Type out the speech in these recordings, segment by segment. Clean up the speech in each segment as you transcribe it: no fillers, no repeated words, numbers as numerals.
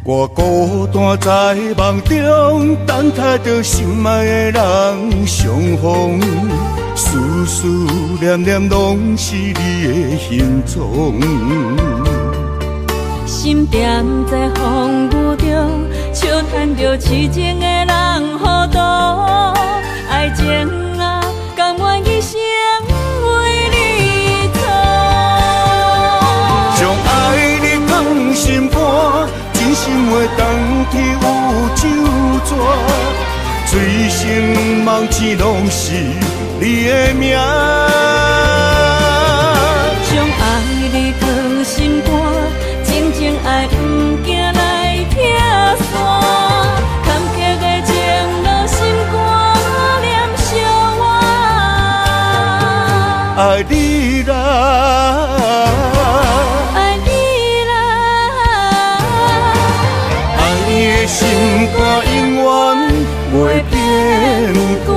我孤单在梦中，等待着心爱的人相逢，思思念念拢是你的形状。心踮在风雨中，笑叹着痴情的人糊涂，爱情啊，甘愿一生为你错。将爱你放心肝，真心话当去有酒泉，醉生梦醒拢是你的名。将爱你放心肝，真情爱不惊来拆散，坎坷的情路心肝念相偎。爱你啦，爱你啦，爱你的心肝永远袂变卦。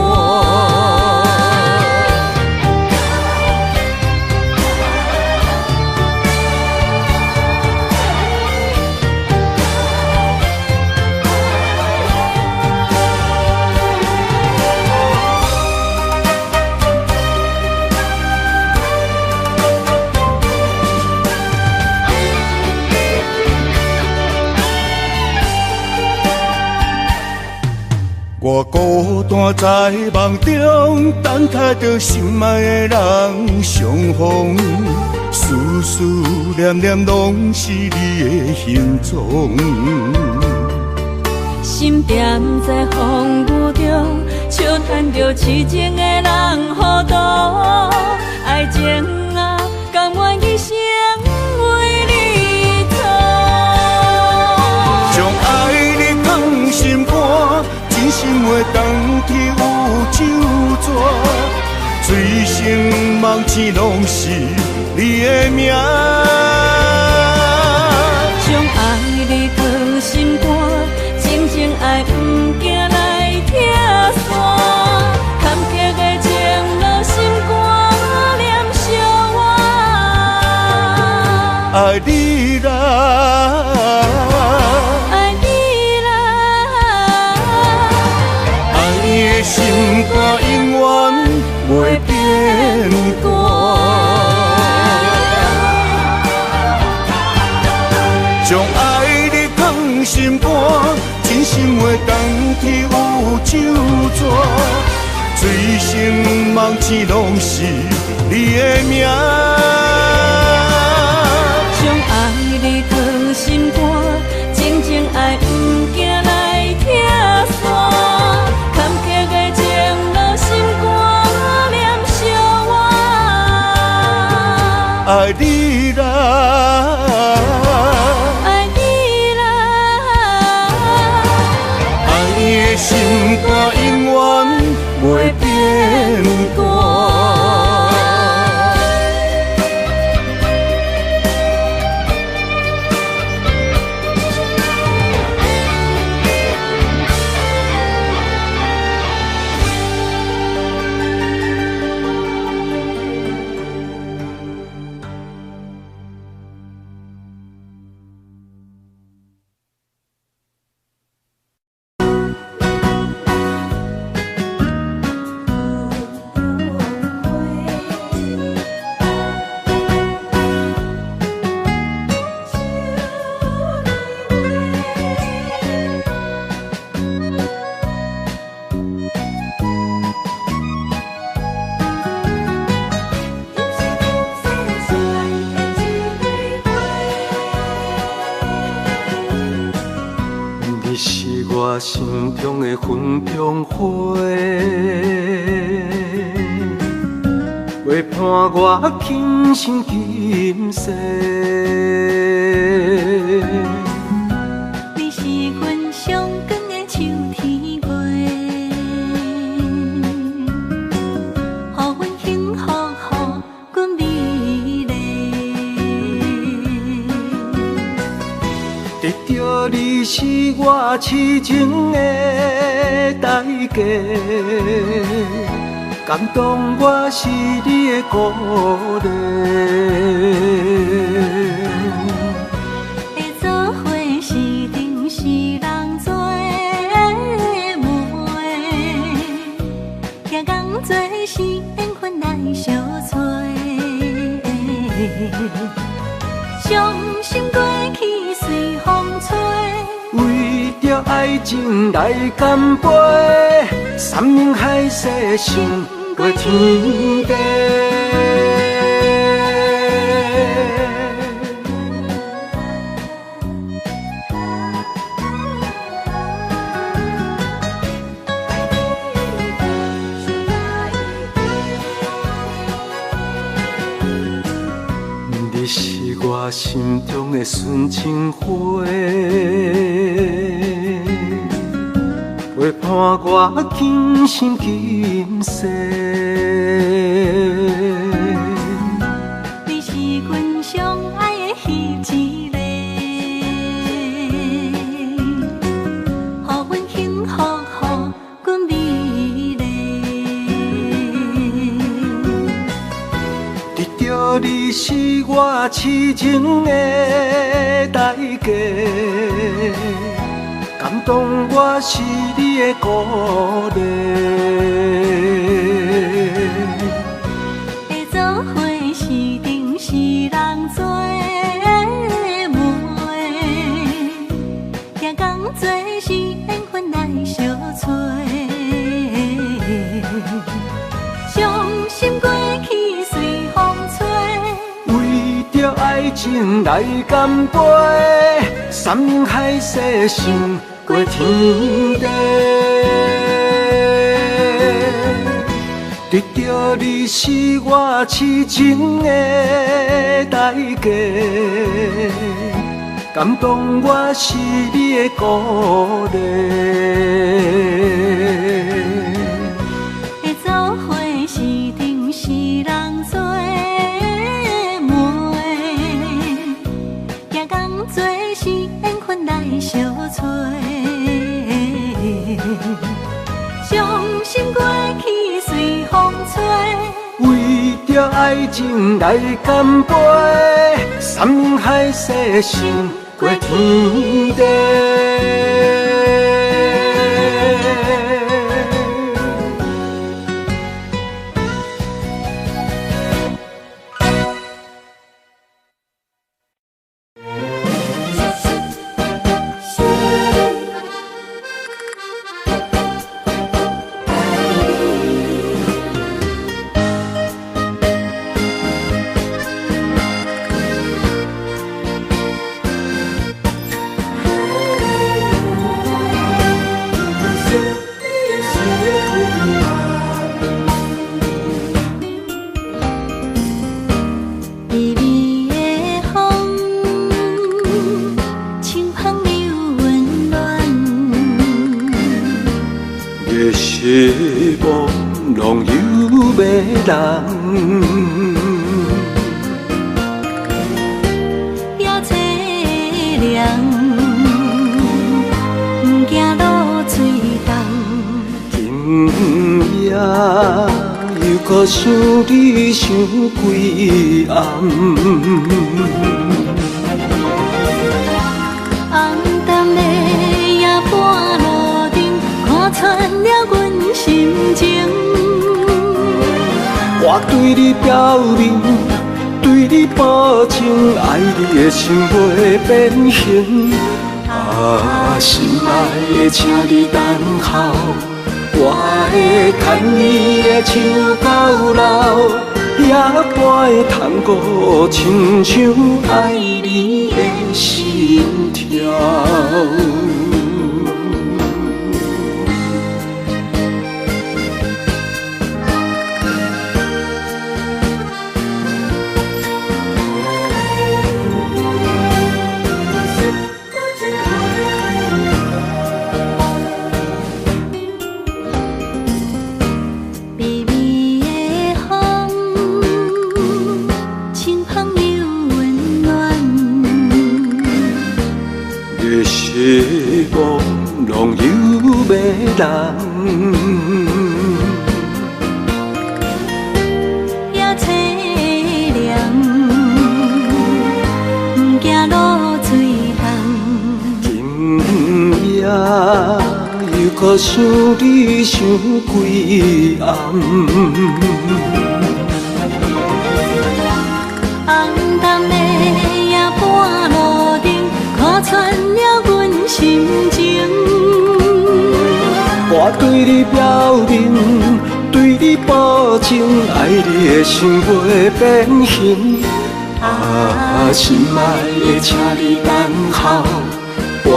我孤单在梦中，等待着心爱的人相逢，思思念念拢是你的形状。心踮在风雨中，笑叹着痴情的人糊涂，爱情啊，甘愿一生为你错。将爱你放心肝，真心话当去有酒泉，醉生梦醒拢是你的名。将爱你放心肝，真情爱不惊来拆散，坎坷的情路心肝念相偎。爱你啦，爱你啦，爱你的心肝永远袂变卦。将爱你放心肝，真心话当去有酒泉，醉生梦醒拢是你的名。将爱你放心肝，真情爱不惊来拆散，坎坷的情路心肝念相偎。爱你啦，爱你啦，爱你的心肝永远袂变卦。你是我心中的云中花，陪伴我今生今世。你是阮上光的秋天月，予阮幸福，予阮美丽。得到你是我痴情的代价，感动我是你的鼓励。会做伙是阵伤心过去随风吹。为着爱情来干杯，山盟海誓想过天地。你是我心中的纯情花，陪伴我今生今世。你是阮上爱的彼一个，予阮幸福，予阮美丽。得到你是我痴情的代价，感动我是你的鼓励。会做伙是定是人做媒，行工做是缘分来相找。伤心过去随风吹。为着爱情来干杯，山盟海誓想过天地。得到你是我痴情的代价，感动我是你的鼓励。会做伙是定是人做媒，行工做是缘分来相找。伤心过去随风吹。为着爱情来干杯，山盟海誓想过天地。失望拢有迷人，也凄凉，不惊落水重。今夜又搁想你想几暗，红淡的夜半路灯，看穿了阮心情。我对你表明，对你保证，爱你的心袂变形。啊，心爱的，请你等候，我会牵你的手到老，也陪探戈，亲像爱你的心跳。失望拢有迷人，也凄凉，不惊落水重。今夜又搁想你想几暗，红淡的夜半对你表明，对你保证，爱你的心袂变形。心爱的，请你等候，我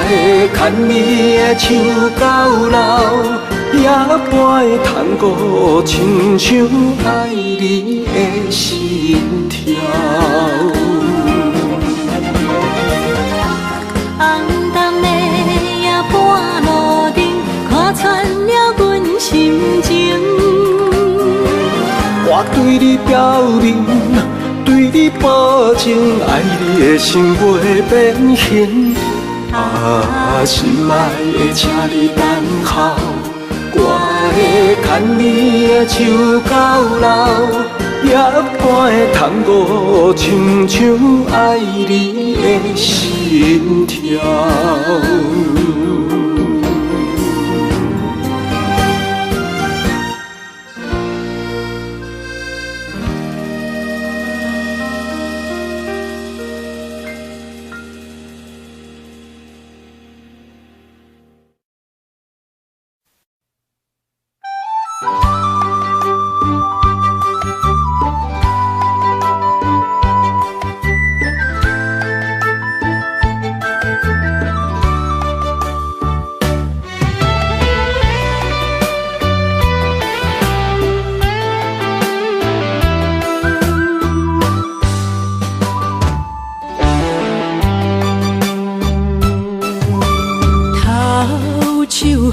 会牵你的手到老，也会通过亲像爱你的心跳。红灯的夜半路灯，看穿了阮心情。我对你表明，对你保证，爱你的心袂变形。心爱的，请你等候，我会牵你的手到老，也会通过亲像爱你的心跳。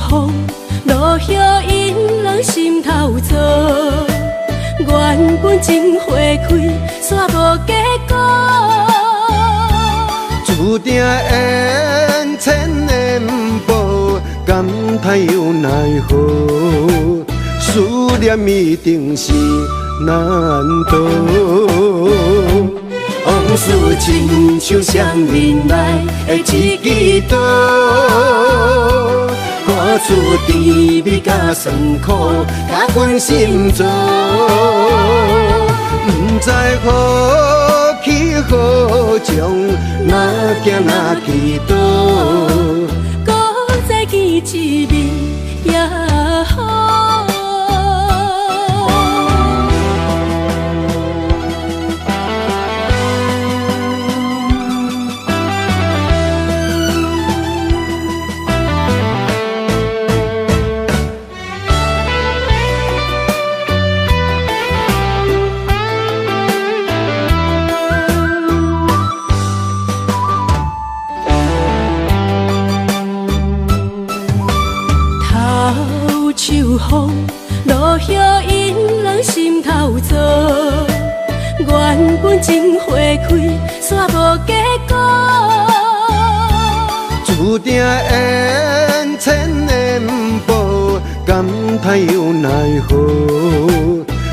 风，落叶引人心头躁。缘分真花开，煞无结果。注定缘千缘报，感叹又奈何？思念一定是难渡。往事亲像双面来的一支刀，看出甜蜜甲酸苦，甲阮心中。不知何去何从，哪行哪去倒？搁再见一面也好。风，落叶引人心头躁。缘分真花开，煞无结果。注定缘千缘报，感叹又奈何？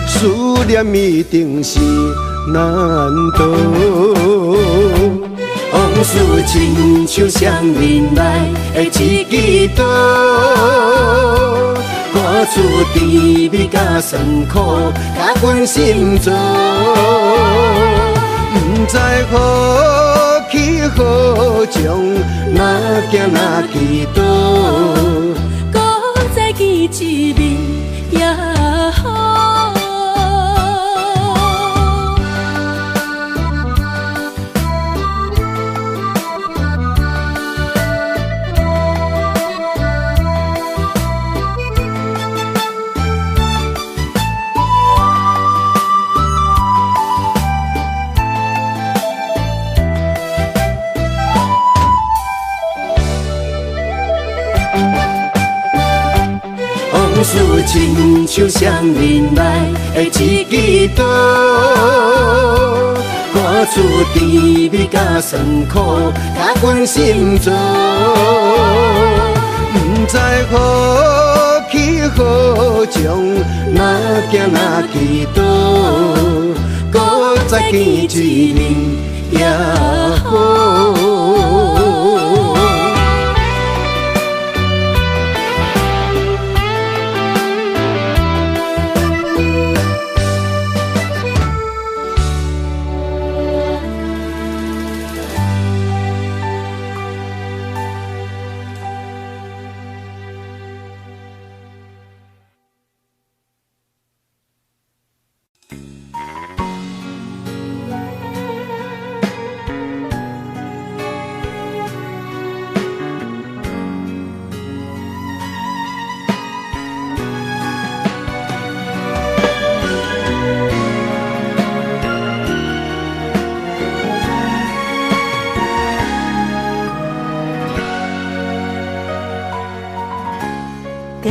思念一定是难渡。往事亲像双面来的一支刀，看出甜蜜甲酸苦，甲阮心中。不知何去何从，哪行哪去倒？搁再见一面也好。往事亲像双面来的一支刀，看出甜蜜甲酸苦，甲阮心中。不知何去何从，哪行哪去倒？搁再见一面也好。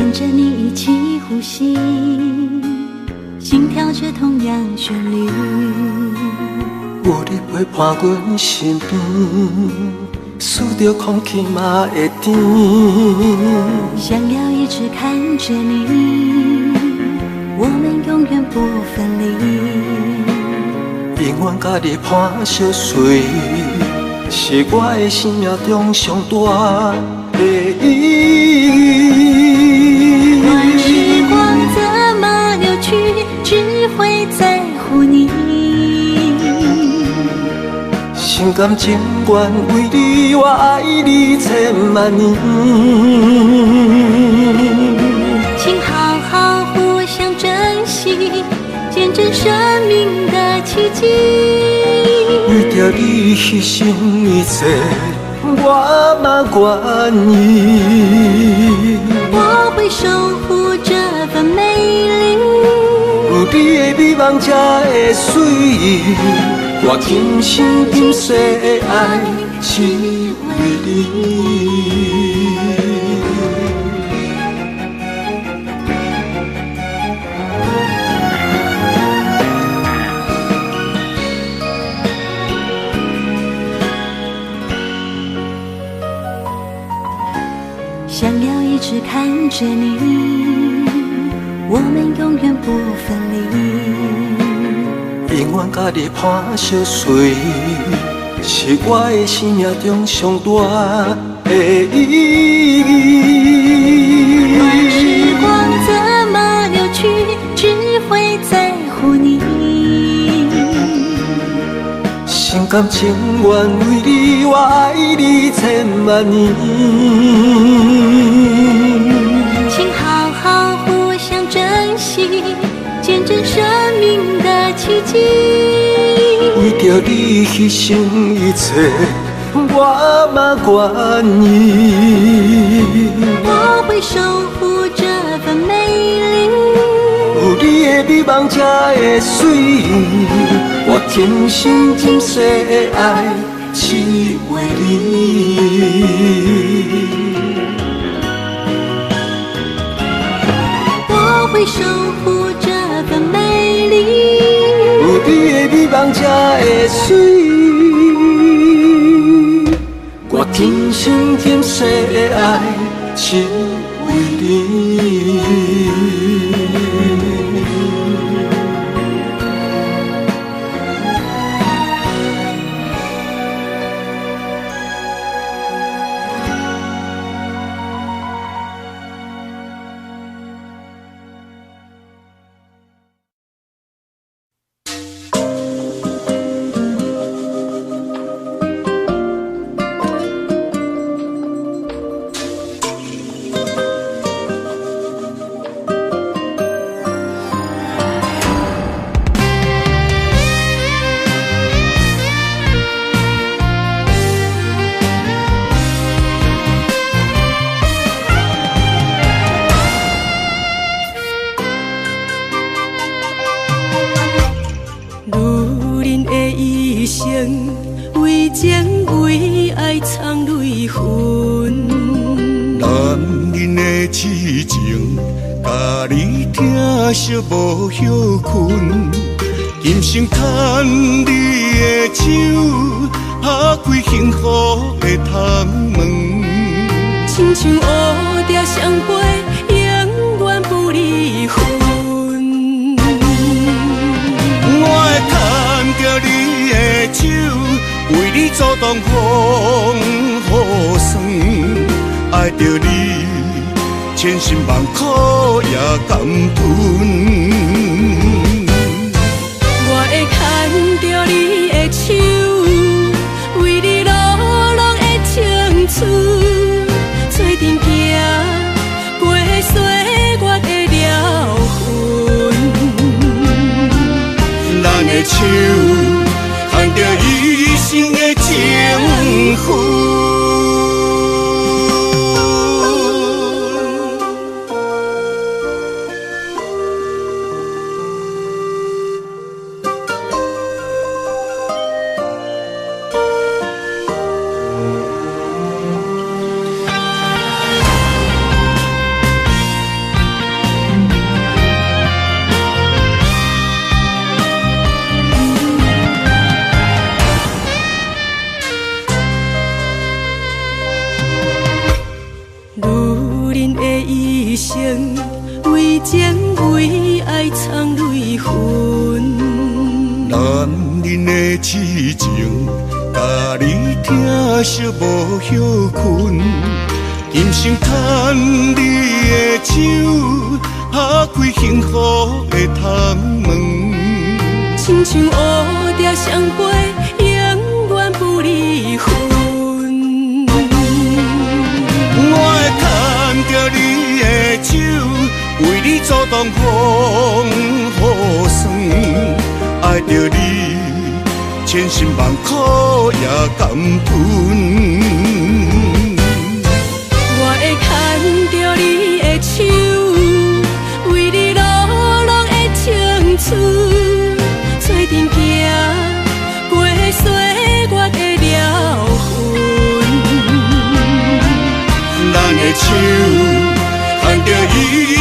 跟着你一起呼吸，心跳着同样旋律。有你陪伴阮身边，数着空气嘛会甜。想要一直看着你，我们永远不分离。永远甲你伴相随，是我的生命中上大的意义。让时光怎么流去，只会在乎你。心甘情愿为你，我爱你千万年。请好好互相珍惜，见证生命的奇迹。为着你牺牲一切，我嘛愿意。我会守护这份美丽，有你的美梦才会水。我今生今世的爱是为你。想要一直看着你，我们永远不分离。永远甲你伴相随，是我的生命中上大的意义。管时光怎么流去，只会在乎你。心甘情愿为你，我爱你千万年。请好好互相珍惜，见证生命的奇迹。为着你牺牲一切，我嘛愿意。我会守护这份美丽，有你的美梦才会水。我今生今世的爱是为你。我会守护这份美丽，有你的美梦才会水。我今生今世的爱是为你。为情为爱藏泪痕，男人的痴情，甲你疼惜无歇困。今生牵你的手，打开幸福的窗门。亲像乌蝶相陪，永远不离分。我会牵着你的手，为你阻挡风雨霜。爱着你，千辛万苦也甘吞。我会牵着你的手，为你落落的青春，做阵行过岁月的疗痕。咱的手牵着一生的情分。前为爱藏泪痕。男人的痴情，甲你听惜无歇困。今生牵你的手，打开幸福的窗门。亲像蝴蝶相陪，永远不离分。我会牵着你的手，为你阻挡风雨霜。爱着你，千辛万苦也甘吞。我会牵着你的手，为你流浪的青春，做阵行过岁月的疗痕。咱的手牵着一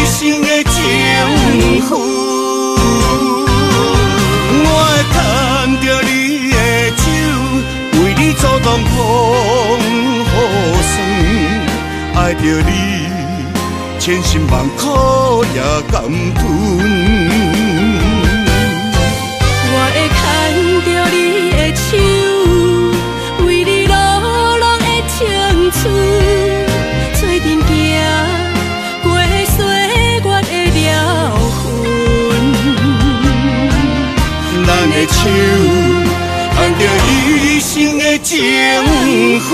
生的情份。牵着你的手，为你阻挡风雨霜。爱着你，千辛万苦也甘吞。我会牵着你的手，为你流浪的青春，做阵行过岁月的疗痕。咱的手牵着一生的情份。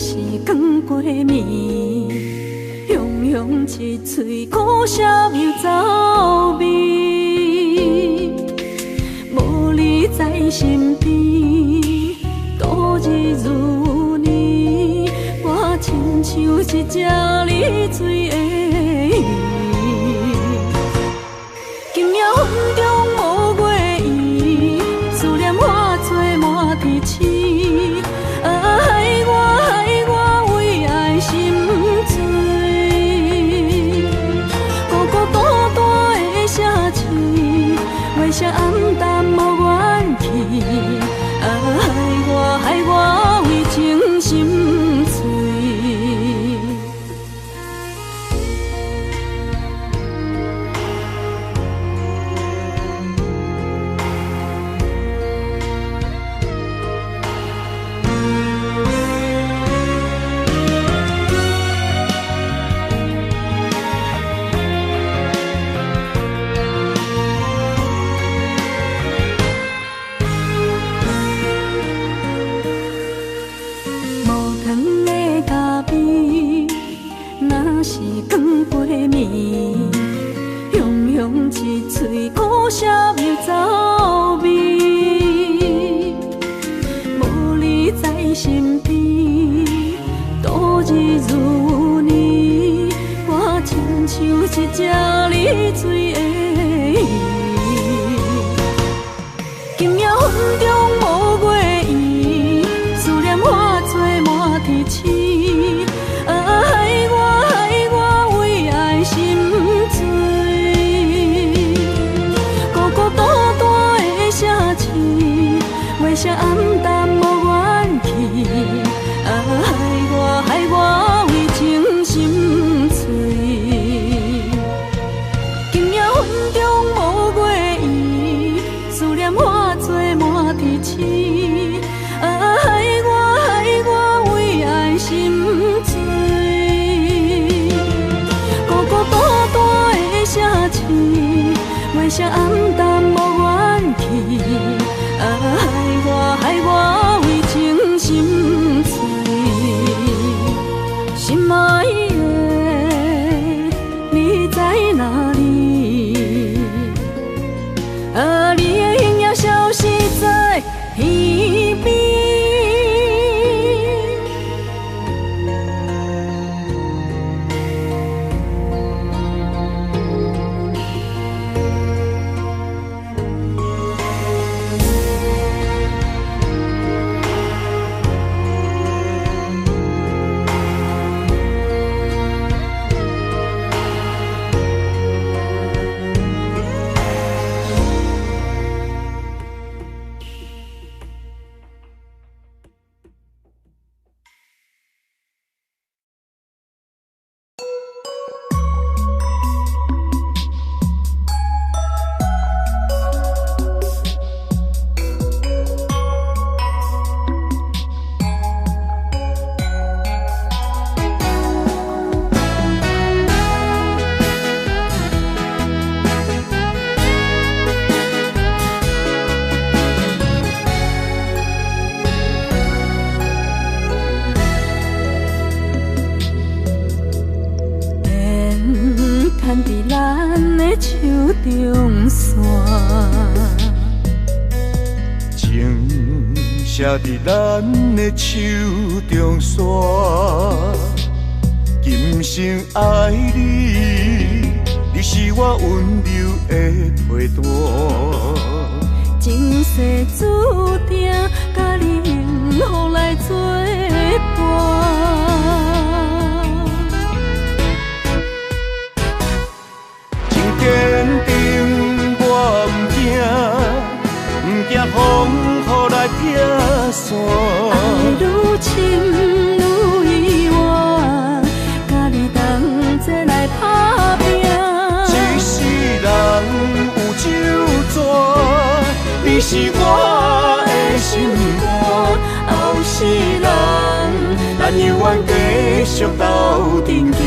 是光过暝，雄雄一嘴苦涩又走味。无你在身边，度日如年，我亲像一只离水的鱼。今夜风中无月圆，思念化作满天星。月色暗淡无元气，害我为情心碎。是光过暝，雄雄一嘴苦涩又走味。无你在身边，度日如年，我亲像一只离水的鱼。今夜风中无月圆，思念化作满天星。月色暗淡无元气，害我为情心碎。今夜风月色暗淡无元气，害我为情心碎，心爱的你在哪里？你的影也消失在天边。写伫咱的手中线，今生爱你，你是我温柔的陪伴。前世注定，甲你幸福来作伴。真坚定，我唔惊，唔惊风雨来拆散。爱愈深愈意外，甲你同齐来打拼。一世人有酒泉，你是我的心肝。后世人，咱永远继续斗阵行。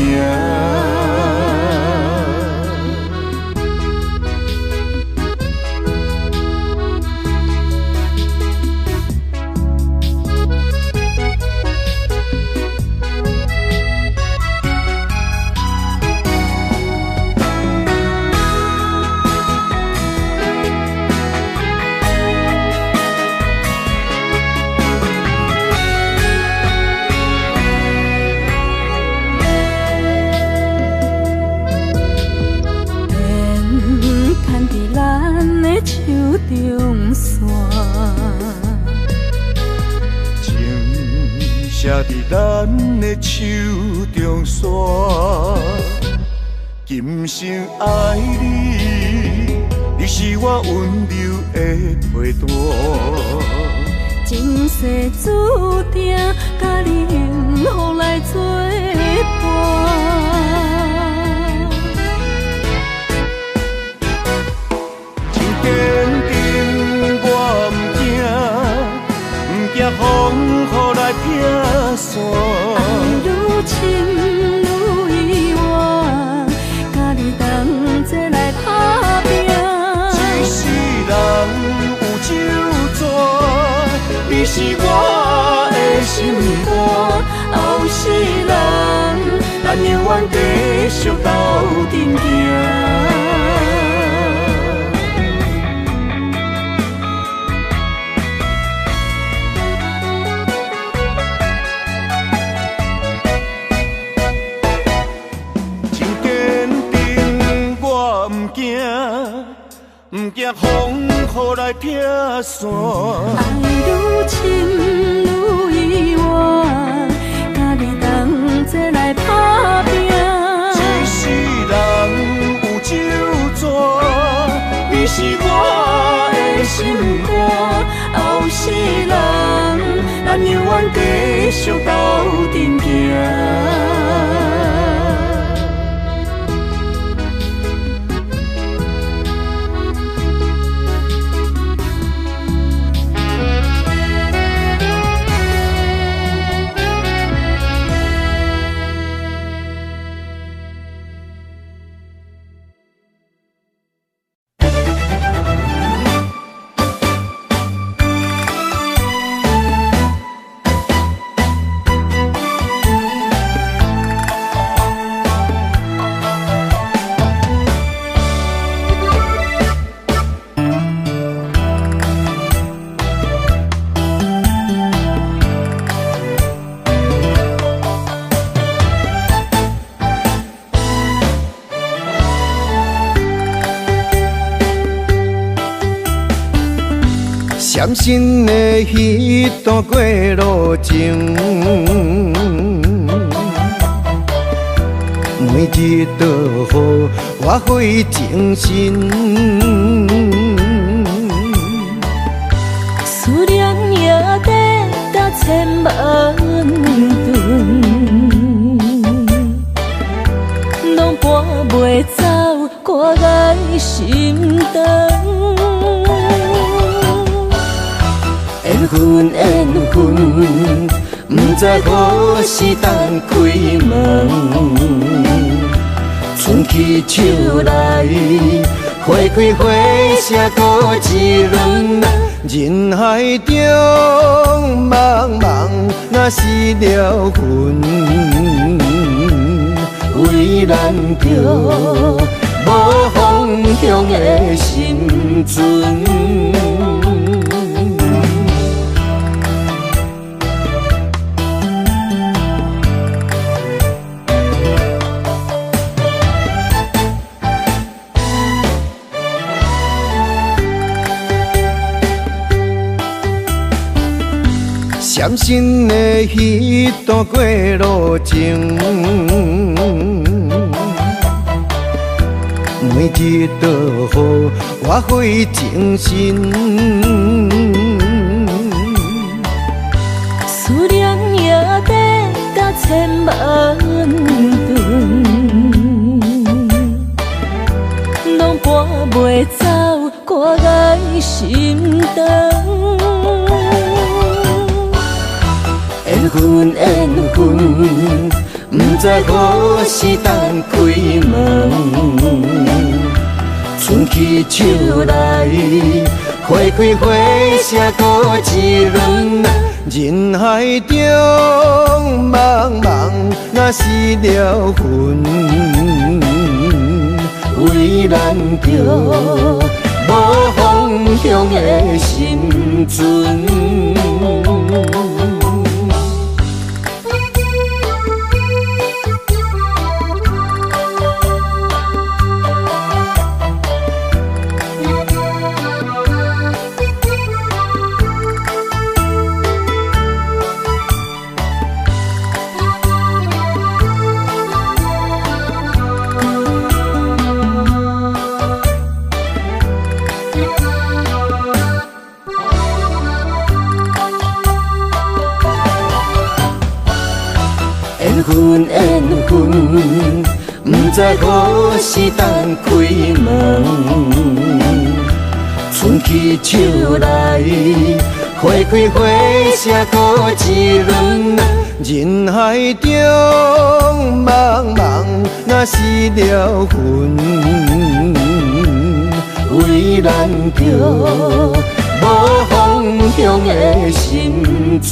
中线，情写伫咱的手中线，今生爱你，你是我温柔的陪伴。前世注定，甲你幸福来作伴。坚定，我唔惊风雨来拆散。爱愈深愈意外，甲你同齐来打拼。一世人有酒泉，你是我的心肝。后世人，咱永远继续斗阵行。唔惊风雨来拆散，爱愈深愈意外，甲你同齐来打拼。一世人有酒泉，你是我的心肝。后世人，咱永远继续斗阵行。闪身的彼段过路情，每日都予我费精神。思念也得到千万吨，拢搬袂走我的心肠。缘分缘分，不知何时当开门。春去秋来，花开花谢多一轮。人海中茫茫，若是了魂，为咱着无方向的心存。闪身的彼段过路情，每日都予我费精神。思念也得到千万吨，拢搬袂走我的心肠。缘分缘分，不知何时当开门。春去秋来，花开花谢多一轮。人海中茫茫，若是了魂，为咱着无方向的心存。缘分缘分，不知何时当开门。春去秋来，花开花谢多一轮。人海中茫茫，若是了魂，为咱着无方向的心存。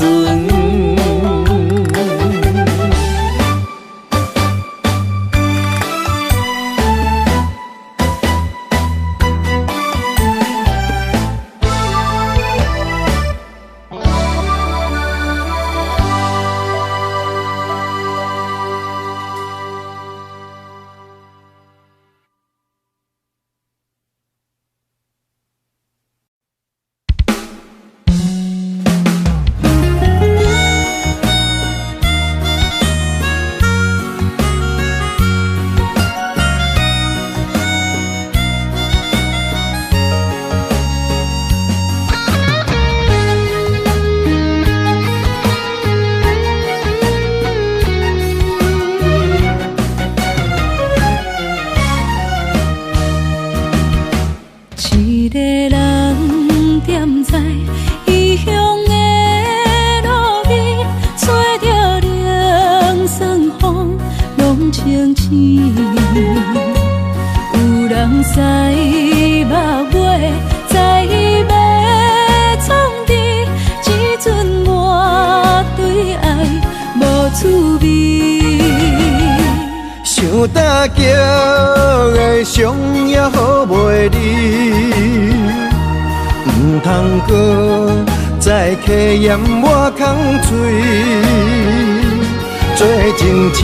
想大桥的伤也好袂离，唔通搁再客嫌我空嘴，做情痴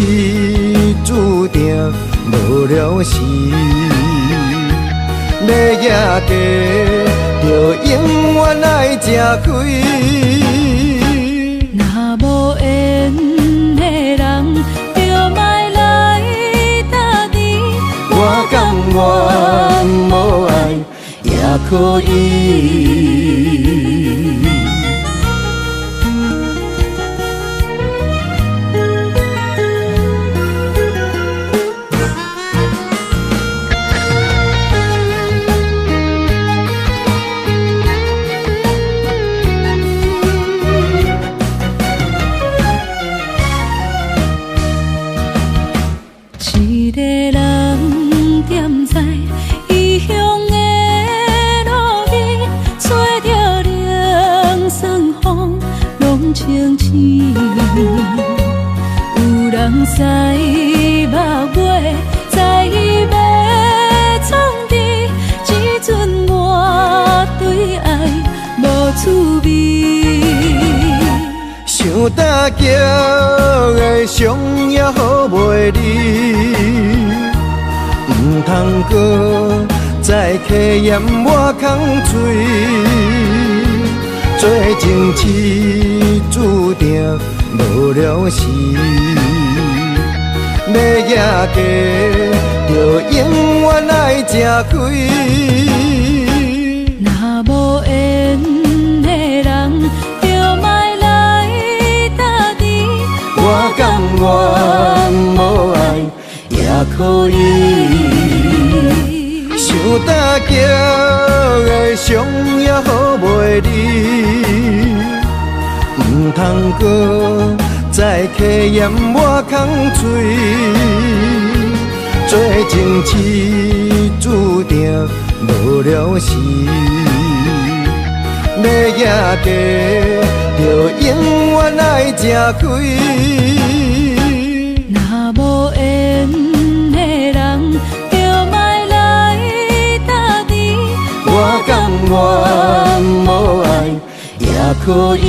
注定无了时，要野家就永远爱吃亏。若无缘的人，就莫来打你。我甘愿无爱也可以。一个人踮在异乡的路边，吹着凉爽风，拢清醒。有人使目月，在要创治，只准我对爱无趣味。想搭桥的伤也好袂离，唔通搁再客嫌我空嘴，做情痴注定无了时，要举家就永远爱吃亏。若无缘的人，就莫来打你。我甘愿无爱也可以。想搭桥的伤也好袂离，唔通搁再客嫌我空嘴，做情痴注定无了时，要举家就永远爱吃亏。若无缘的人，就莫来打你。我甘愿无爱也可以。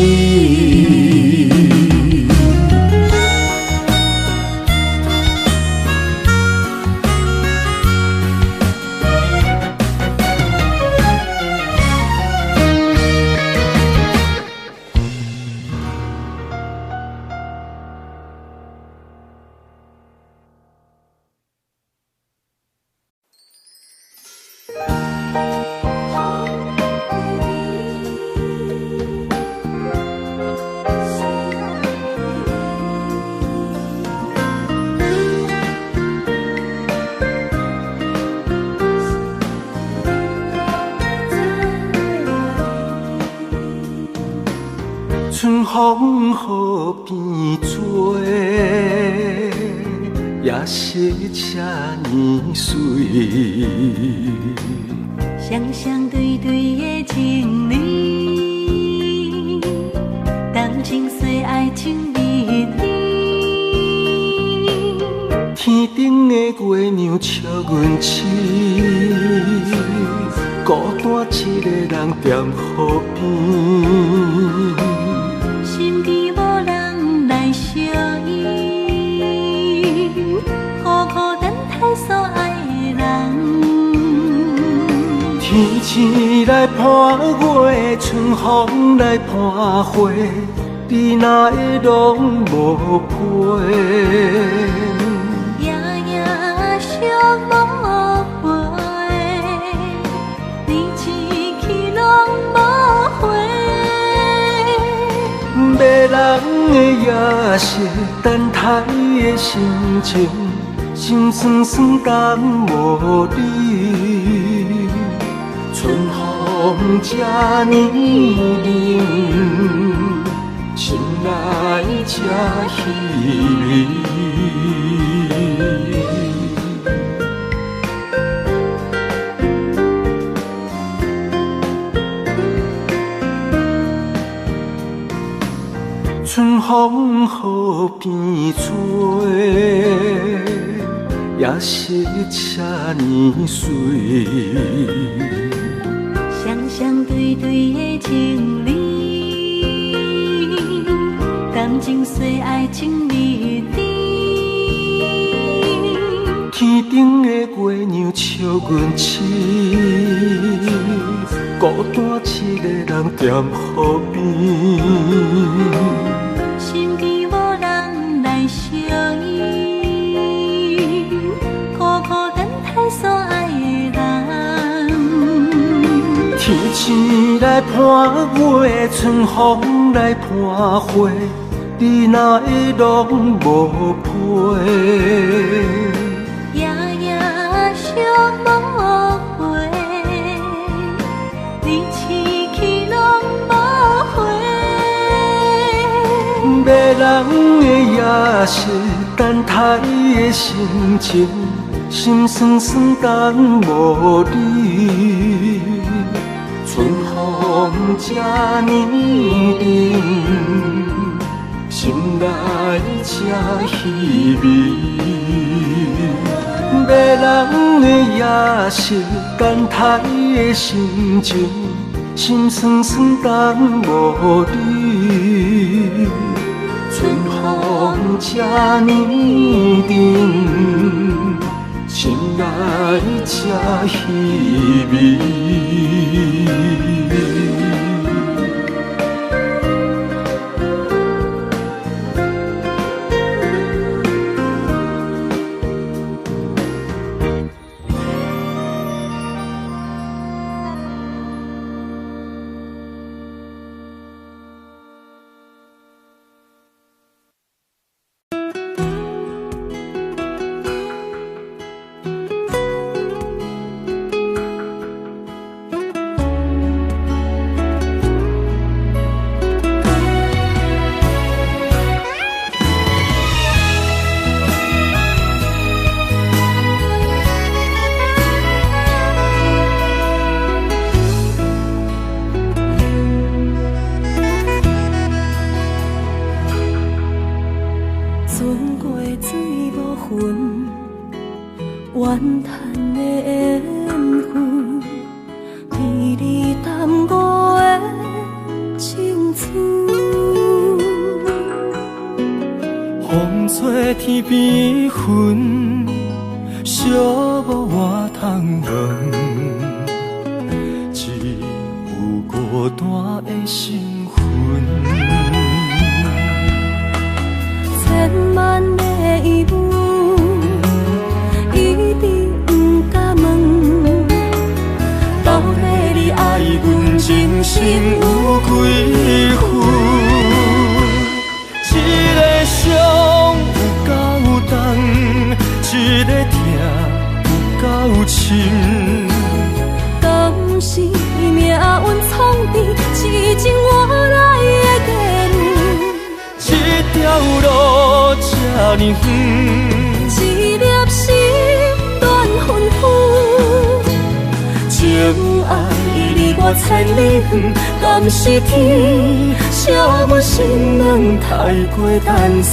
春风河边吹，也是这年水。双双对对的情侣，谈情说爱情蜜蜜。天顶的月亮笑阮痴，孤单一个人踮河边。身边无人来相依，孤孤单单所爱的人。天星来伴月，春风来伴花，你哪会拢无陪？夜夜相无回，你一去拢无回。迷人的夜色，等待的心情，心酸酸等无你。春风这呢冷，心内这稀微。春风河边吹，也是这年水。双双对对的情侣，谈情说爱情蜜蜜。天顶的月亮笑阮痴，孤单一个人踮河边，身边无人来相依，孤孤单单所爱的人。天星来伴月，春风来伴花，你哪会拢无陪？夜夜相无回，你痴去拢无回。迷人的夜色，等待的心情，心酸酸等无你。春风这呢冷，心内这稀微。迷人的夜色，等待的心情，心酸酸等无你。春风这呢冷，心内这稀微。天边云，寂寞我通问，只有孤单的心魂。千万个疑问，一直不敢问，到底你爱阮真心有几分？一个伤有够重，一个痛有够深。敢是命运创治，痴情换来的结论？这条路这呢远，一粒心乱纷纷。情爱离我千里远，敢是天惜阮心软太过单纯？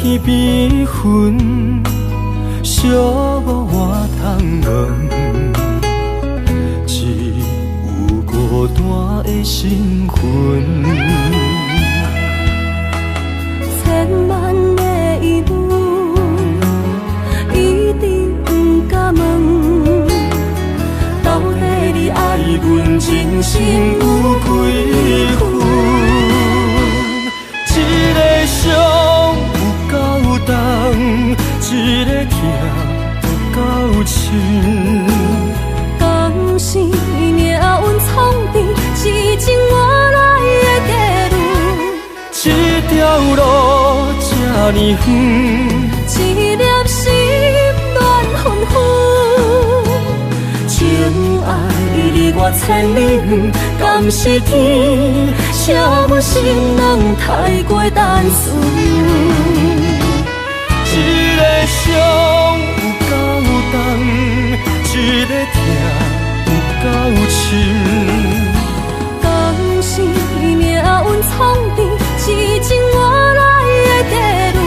天边云，寂寞我通问，只有孤单的心魂。千万个疑问，一直不敢问，到底你爱阮真心有几分？一个伤一个痛有够深，敢是命运创治，痴情换来的结论？这条路这呢远，一粒心乱纷纷。离我千里远，敢是天写阮心人太过单纯。一个伤有够重，一个痛有够深。敢是命运创治，是情我来的地路。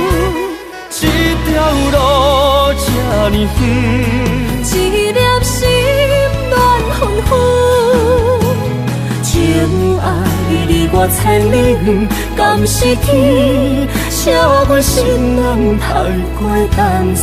这条路这呢远，一粒心乱纷纷。情爱离我千里远，敢是天写阮心人太过单纯。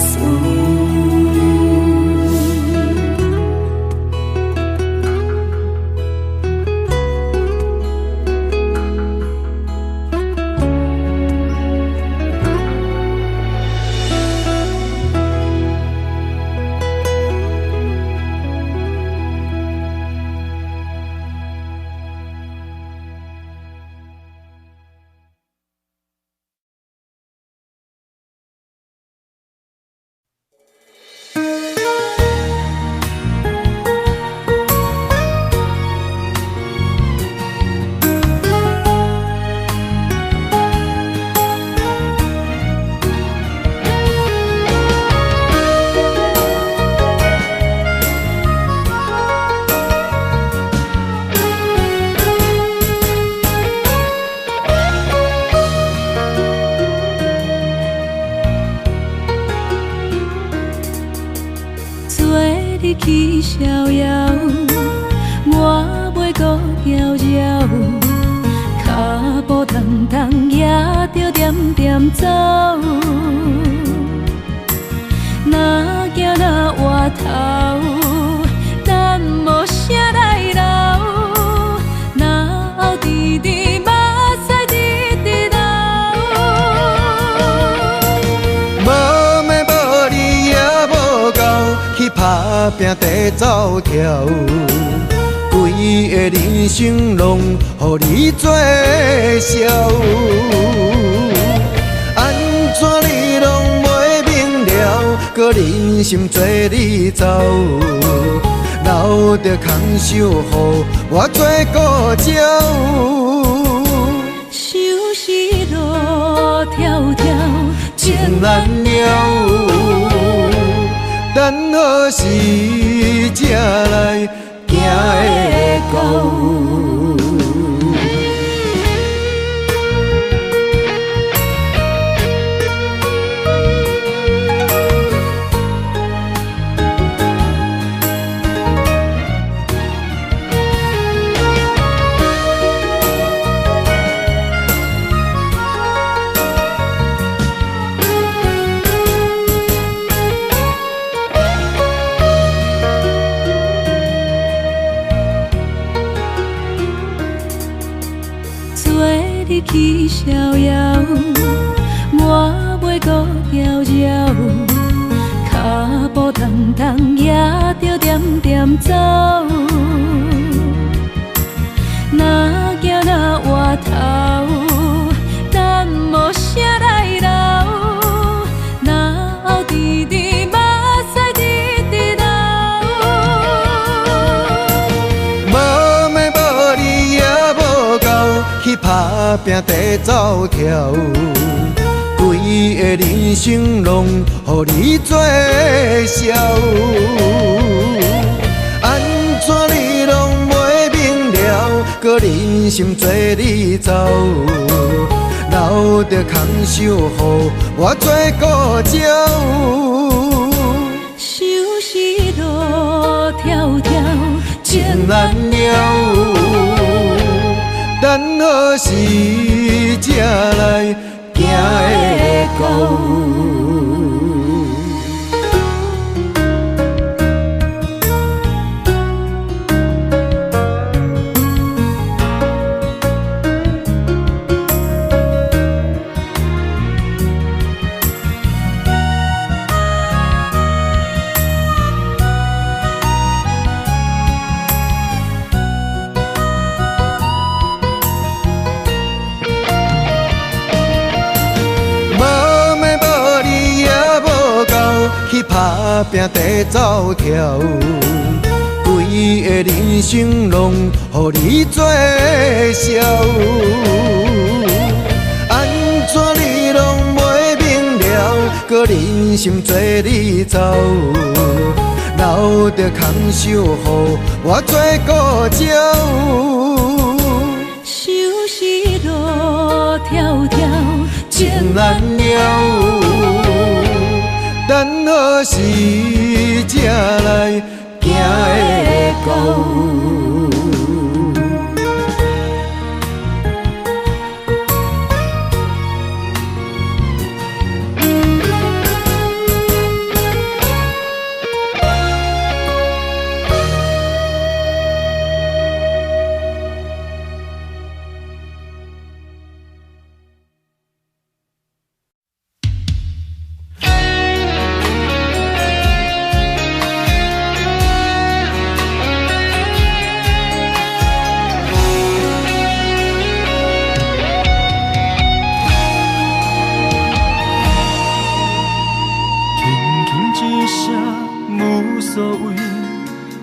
去逍遥，我袂搁搅扰，脚步重重也着点点走。若行若回头，咱无啥来留，若后直直目屎直直流。无眠无理也无够，去打拼地走跳，规个人生拢予你做笑。安怎你拢袂明了，搁忍心做你走，留着空手予我做顾鸟。想是路迢迢，情难了，等何时才来行会到？去逍遥，我袂搁搅扰，脚步重重也着点点走。若行若回头，咱无啥来留，若后直直目屎直直流。无眠无理也无够，去打拼地走跳，规个人生拢予你做笑。安怎你拢袂明了，搁忍心做你走，留着空手予我做顾鸟。想是路迢迢，情难了，等何时才来行会到？去打拼地走跳，规你的人生拢予你做笑，安怎你拢袂明了，搁忍心做你走，留着空手予我做孤鸟。相思路迢迢，情难了，等何时才来行会到？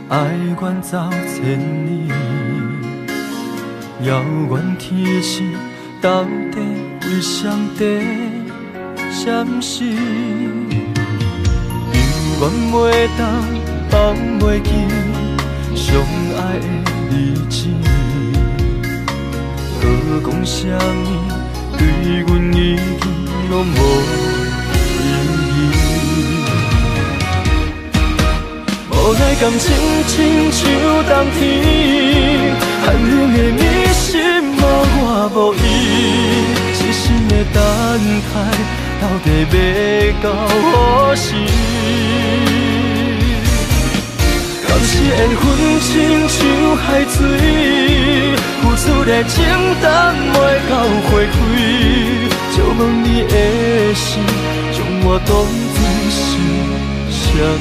爱远走千里，遥远天星到底为谁在闪烁？犹原袂当放袂记相爱的日子，何讲啥物对阮已经拢无意义。无奈感情亲像冬天，寒冷的你心无我无伊，痴心的等待，到底要到何时？敢是缘分亲像海水，付出的情等袂到回馈，就问你的心，将我当作是啥物？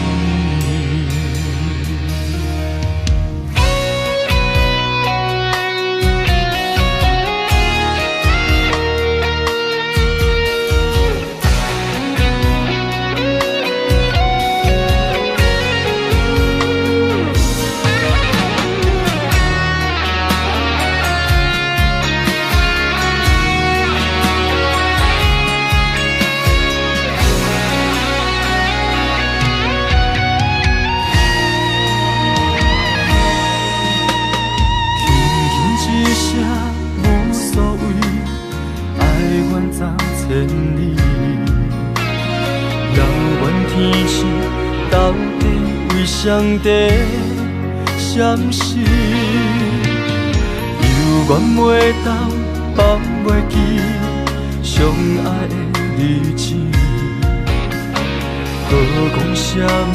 谁在闪烁？犹原袂当放袂记相爱的日子，何讲啥物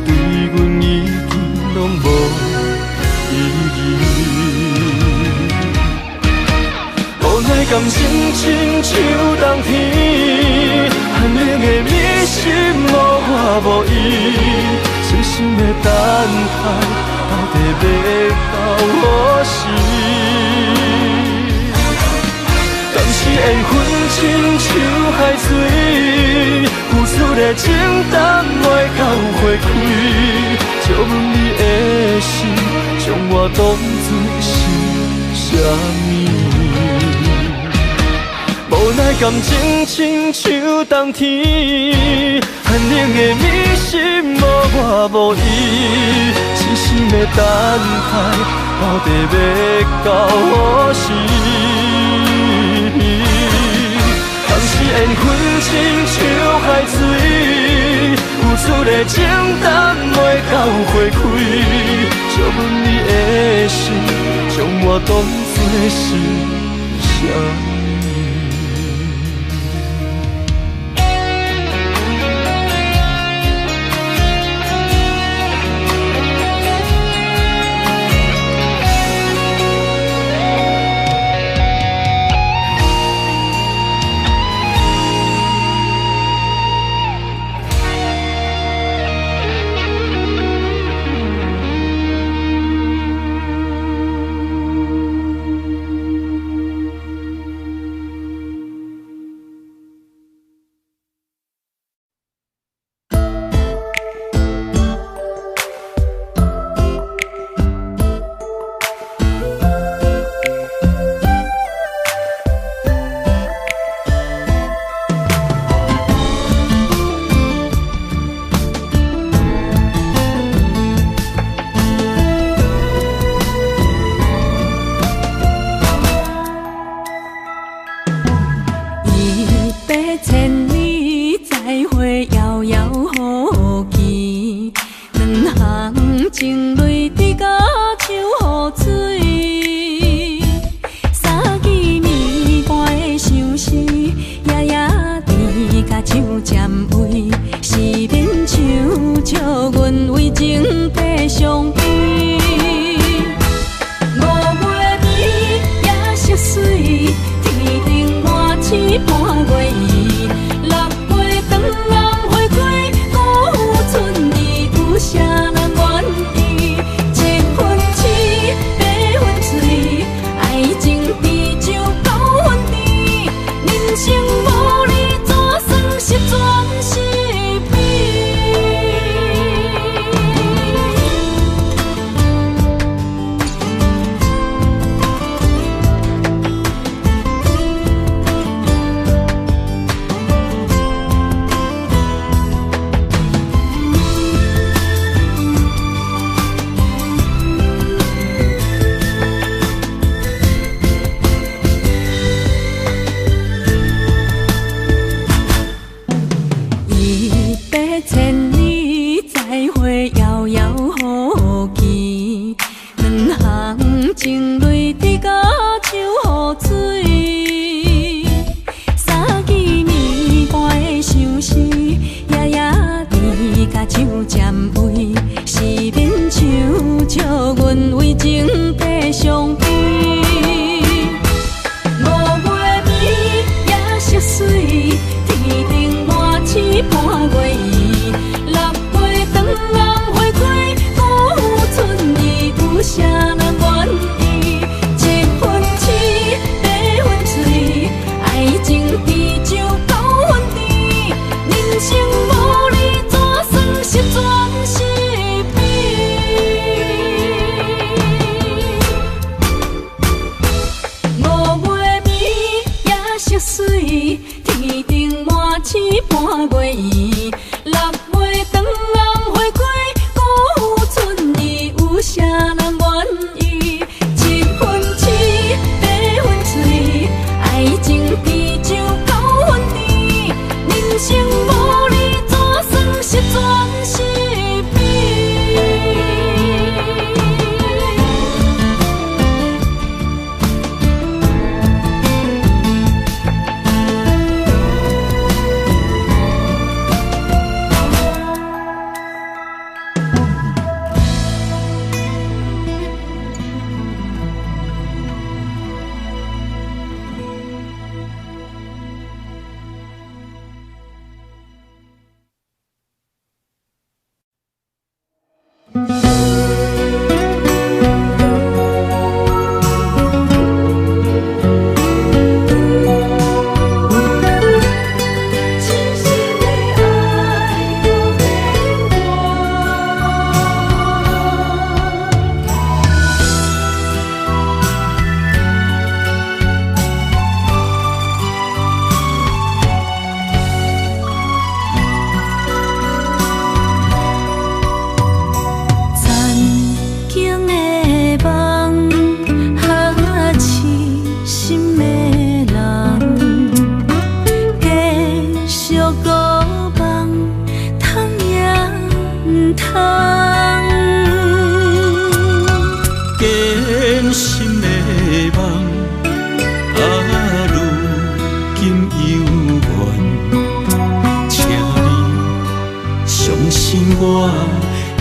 对阮已经拢无意义。无奈感情亲像冬天，寒冷的你心无我无伊。痴心的等待，到底要到何时？敢是缘分亲像海水，付出的情等袂到回馈，就问你的心，将我当作是啥物？无奈感情亲像冬天，寒冷的你心无我无伊，痴心的等待，到底要到何时？敢是缘分亲像海水，付出的情等袂到回馈，就问你的心，将我当作是啥物？千里再会，遥遥无期。两行情泪滴甲手雨水，三更暝半的相思，夜夜甜甲手尖位，是免唱笑阮为情白相陪。半月圆，6月长人花开，辜负春意，有啥人愿意？一分痴，八分醉，爱情比酒9分甜，人生无你怎算是全是美？千里再会，遥遥无期。两行情泪滴甲手雨水，三更暝半的相思，夜夜甜甲手尖位，是免唱笑阮为情白相陪。5月暝夜色水，天顶满星半月圆。有啥人愿意？一分痴，八分醉，爱情比酒9分甜，人生无你怎算是全是美？5月暝夜色水，天顶满星半月圆，6月长人花开，辜负春意，有啥人？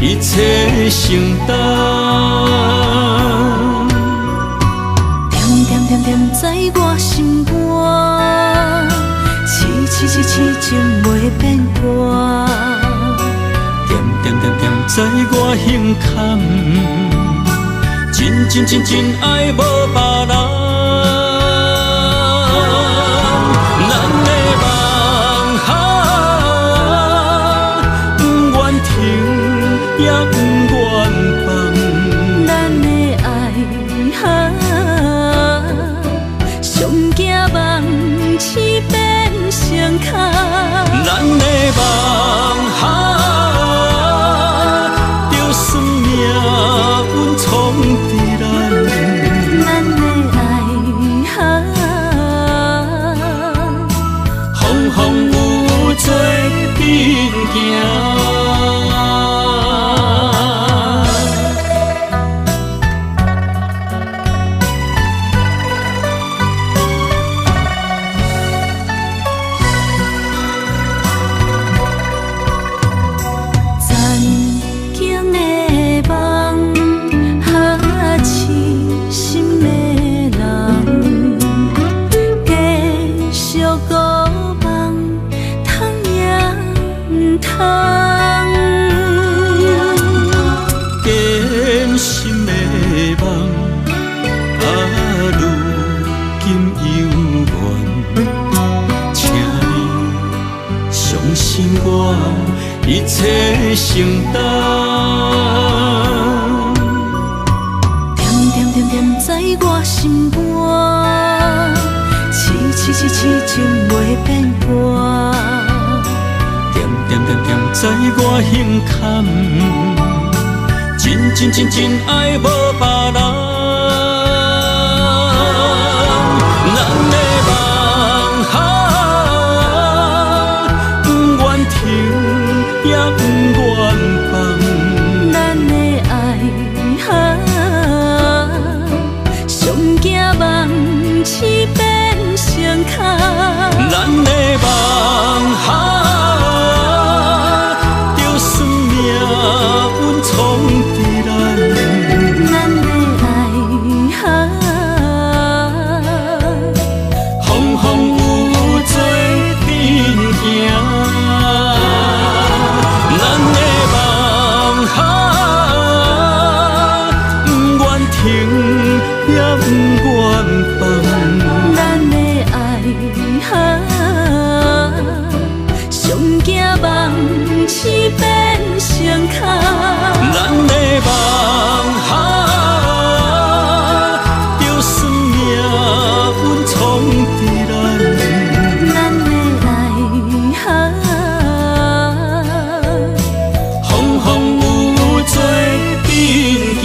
一切承担，点点点点在我心肝，痴情袂变卦，点点点点在我胸坎，真爱无别人。也不愿放，咱的爱上惊梦痴变成空，咱的梦就算命运冲伫咱，咱的爱风风风雨雨做阵行。一切承担，点点点点在我心肝，痴情袂变卦。点点点点在我胸坎，真爱无别人。咱的梦不愿停，也不愿放。咱的爱上惊梦痴变成空。咱的梦就算命运闯伫咱。咱的爱风风雨雨做阵行。咱的梦不愿停，也不愿放。咱的爱上惊梦痴变成空。咱的梦就算命运闯伫咱。咱的爱风风雨雨做阵行。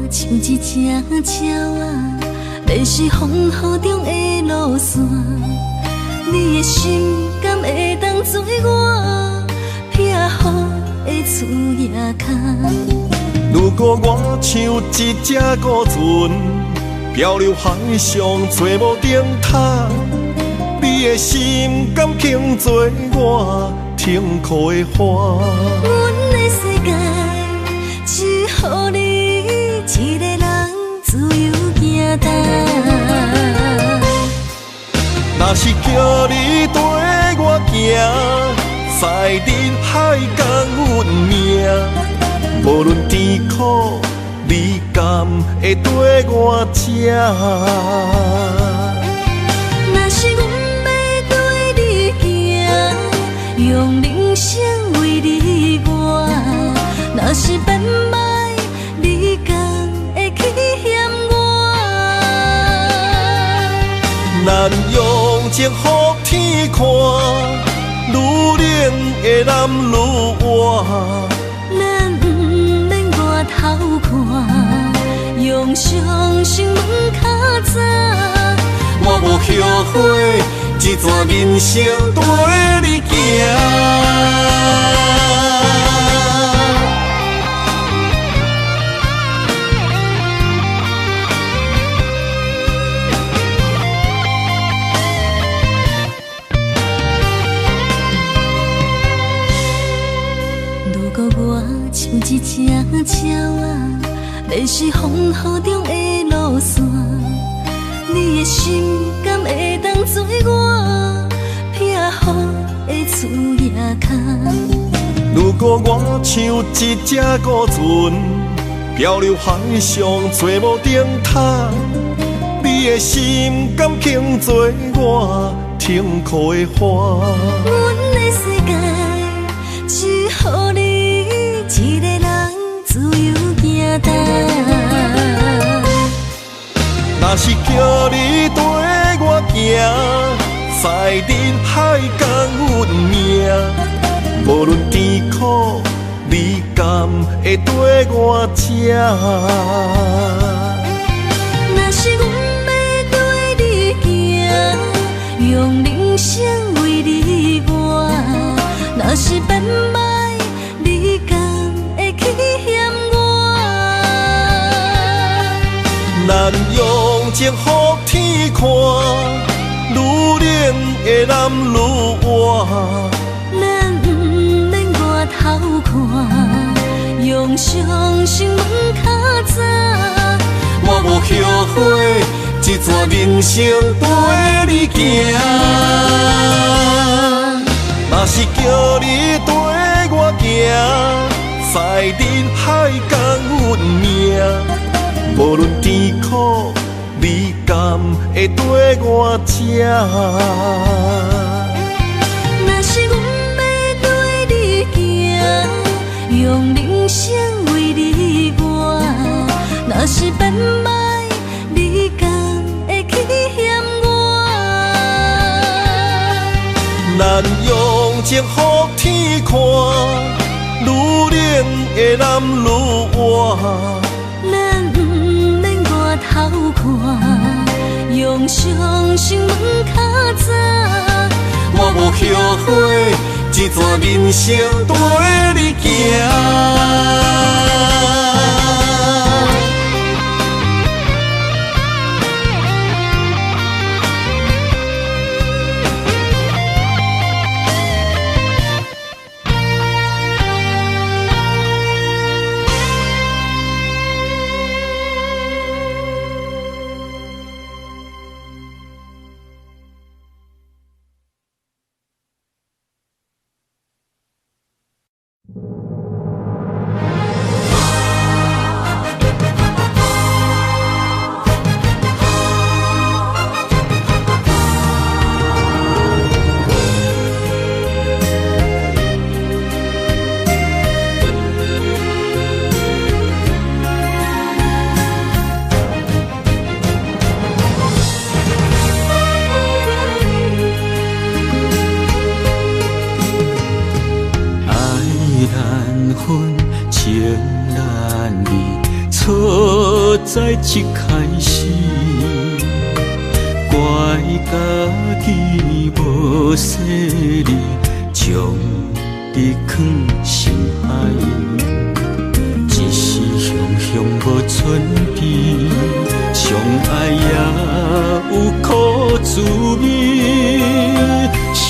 像一只鸟仔，迷失风雨中的路线。你的心敢会当做我撇雨的厝夜空？如果我像一只孤船，漂流海上找无顶塔，你的心敢肯做我停靠的花？阮的世界只予你一个人自由行动。若是叫你跟我行，在人海共运命，无论甜苦，你敢会跟我吃？若是阮要对你行，用人生为你活，若是变歹，你敢会去嫌我？咱用情予天看，愈冷的男愈活。咱不免外头看，用双心问较早。我无后悔，一段人生跟你行。像一只鸟啊，迷失风雨中的路线。你的心敢会当做我撇雨的厝夜空？如果我像一只孤船，漂流海上找无顶塔，你的心敢肯做我停靠的花？阮的世界只予你一个人自由行动。若是叫你跟我行，在人海共运命，无论甜苦，你敢会跟我吃？若是阮要跟你行，用人生为你活，若是变歹，你敢会去嫌我？咱用情予天看，愈冷的男愈活。咱不免外头看，用双心门较早。我无后悔，这段人生陪你行。若是叫你跟我行，在人海共运命，无论甜苦，你敢会跟我吃？若是阮要跟你行，用人生为你活，若是变歹，你敢会去嫌我？咱用情予天看，愈冷的男愈活。咱不免外头看，用双心门较早。我无后悔，这段人生陪你行。在一开始，怪家己无细腻，将你藏心海。一时雄雄无存边，相爱也有苦滋味，声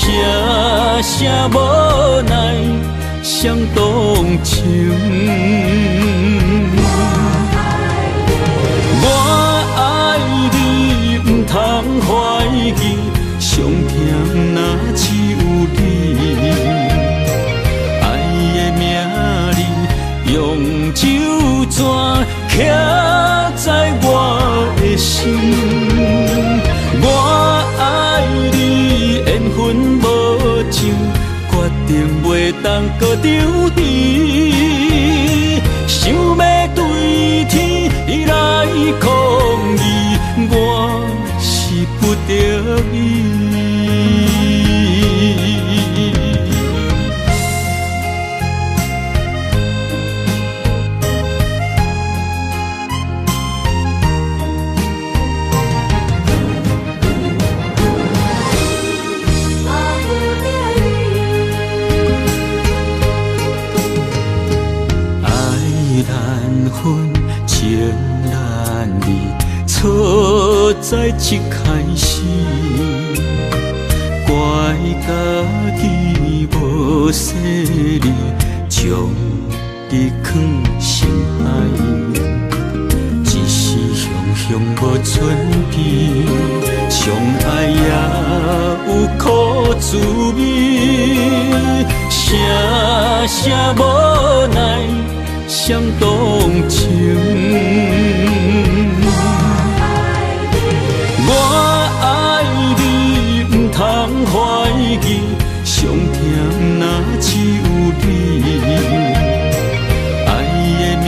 声无奈伤动情。通怀疑，上痛若只有你。爱的名字用酒泉刻在我的心。我爱你，缘分无尽，决定袂当搁丢弃。想要对天来抗议，我是不得已。爱难分，情难离。错在一开始，怪家己无细腻，将己藏心海，一时雄雄无存片，相爱也有苦滋味，声声无奈伤动情。我爱你，不通怀疑，上甜若只有你。爱的名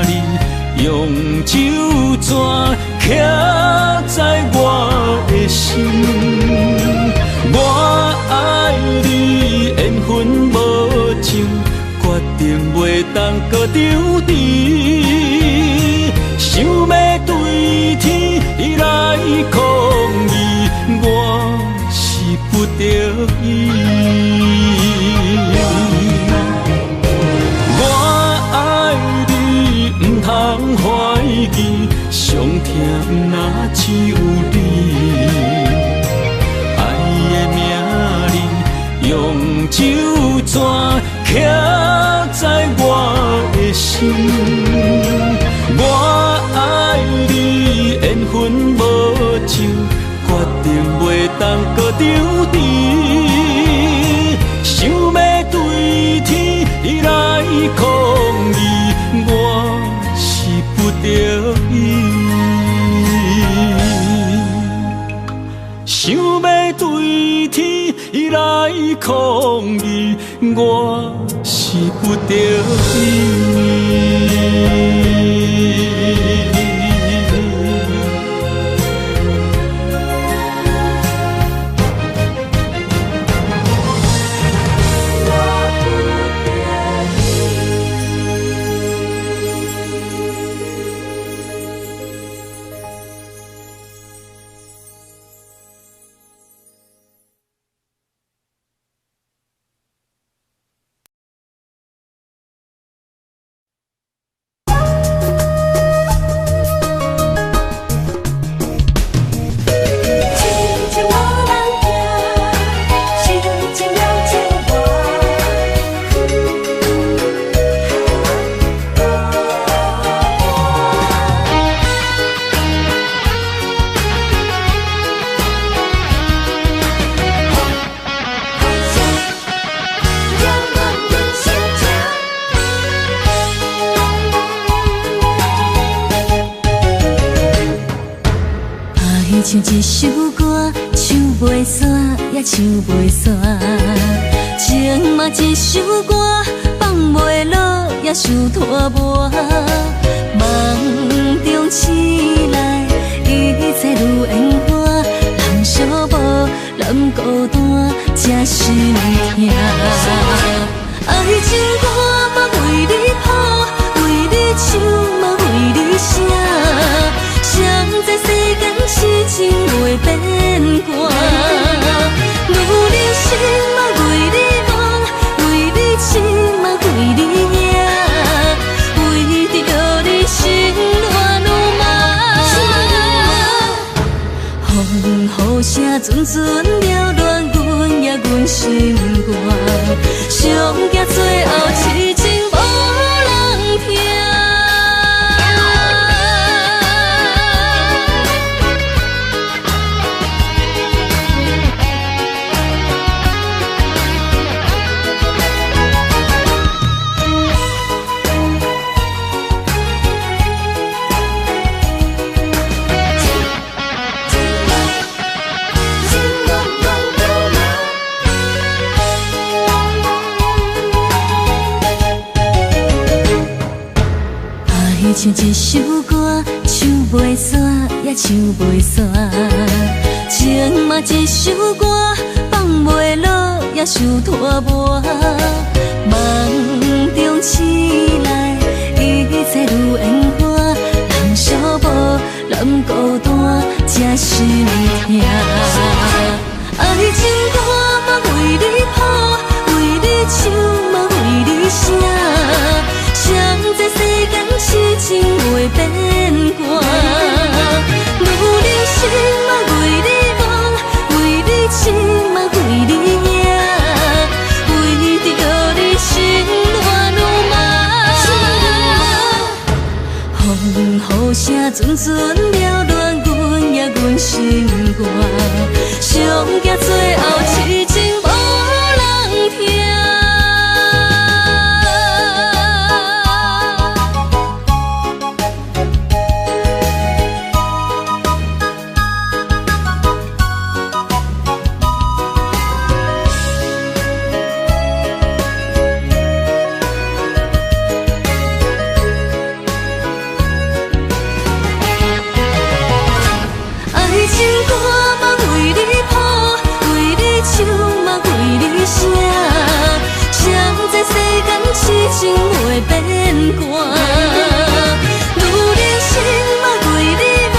字用酒泉刻在我的心。我爱你，缘分无情，决定袂当搁丢你。想要对天来抗议，我是不得已。我爱你，不通怀疑，上甜若只有你。爱的名字用酒泉刻在我的心。我爱你，缘分无情，决定袂当搁丢你。想要对天来抗议，我是不得已。想要对天来抗议，我是不得已。像一首歌，唱袂煞也唱袂煞；情嘛一首歌，放袂落也想拖磨。梦中醒来，一切如烟花，人寂寞，人孤单，才心痛。爱情歌嘛为你谱，为你唱嘛为你写。谁知世间痴情袂变卦，女人心嘛为你梦，为你痴嘛为你赢，为着你心乱如麻。风雨声阵阵缭乱，阮也阮心肝，上惊最后痴情无人听。像一首歌，唱袂煞也唱袂煞；情嘛一首歌，放袂落也想拖磨。梦中醒来，一切如烟花，人寂寞，人孤单，才心痛。爱情歌嘛为你谱，为你唱嘛为你写。谁知世间痴情袂变卦，女人心嘛为你梦，为你痴嘛为你赢，为着你心乱如麻。阵阵缭乱，阮也阮心肝，上惊最后痴情无人听。痴情袂变卦，愈人生嘛为你忙，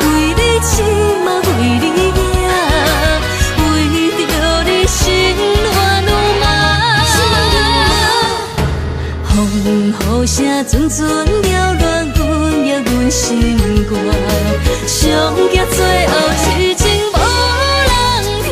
为你痴嘛为你惊，为着你心乱如麻。风雨声阵阵缭乱，阮也阮心肝，上惊最后痴情无人听。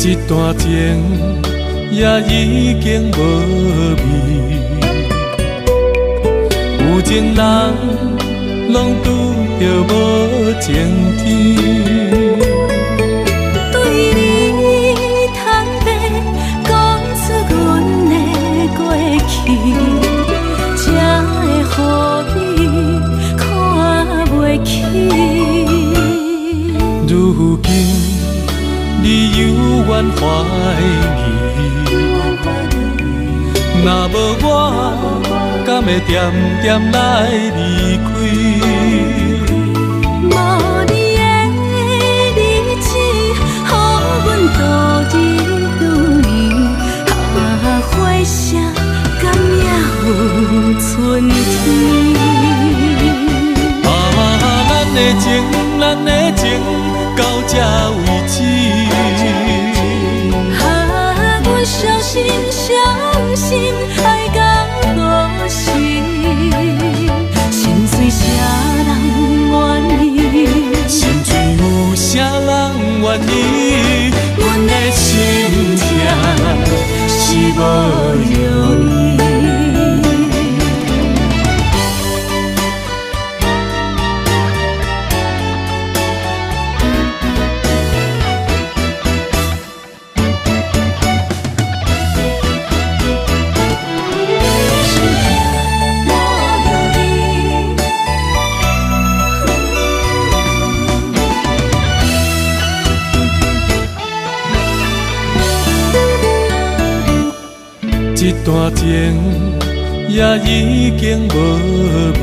一段情也已经无味，有情人拢拄着无情天。对你坦白讲出阮的过去，才会予你看袂起。如今你犹原怀疑，若无我，敢会点点来离开？无你的日子，予阮度日如年，花谢甘也有春天。咱的情，咱的情，到这为止。阮伤心，伤心，爱到何时？心碎啥人愿意？心碎有啥人愿意？阮的心痛是无容易。一段情也已经无味，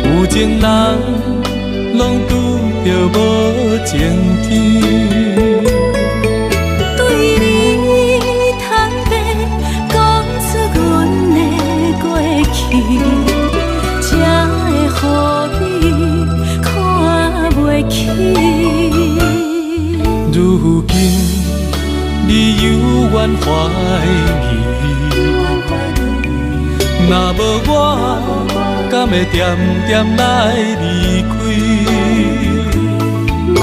有情人拢拄着无情天。对你坦白讲出阮的过去，才会予你看袂起。如今你犹原怀疑，若无我，敢会点点来离开？无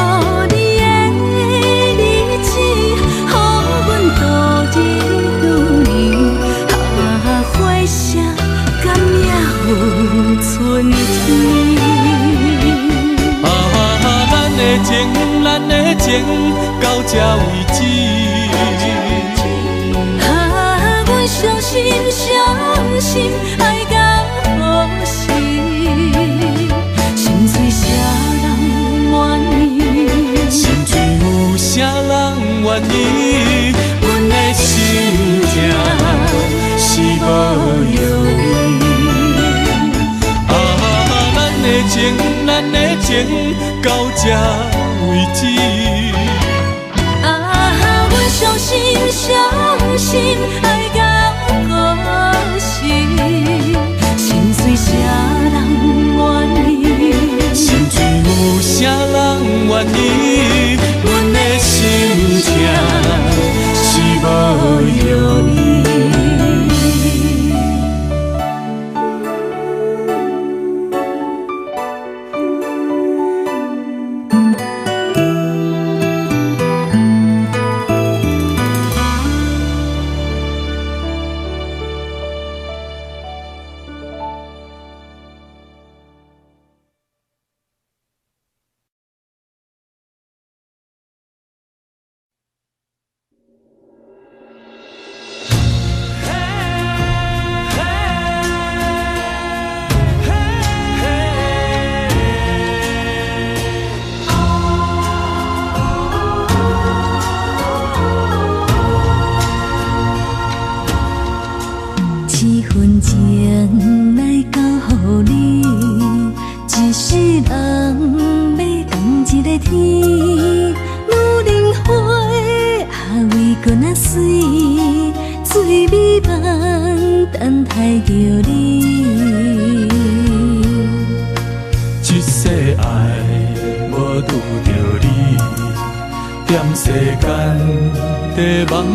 你的日子，予阮度日如年，花谢甘也有春天。咱的情，咱的情，到这为止。阮伤心，伤心，爱到何时？心碎啥人愿意？心碎有啥人愿意？到这为止。啊，阮相信爱到何时，心碎啥人愿意？心碎有啥人愿意？阮的心情是无容易。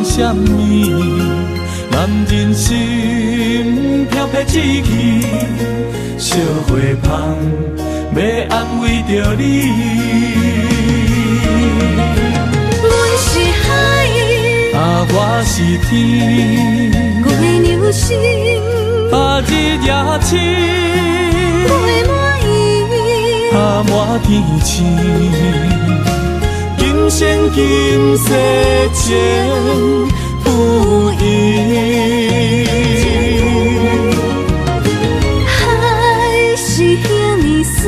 什么？男人心飘撇志气，烧花香要安慰着你。阮是海，我是天，月流星，日夜星，月满意，满天星。今生今世情不移，海是遐尼水，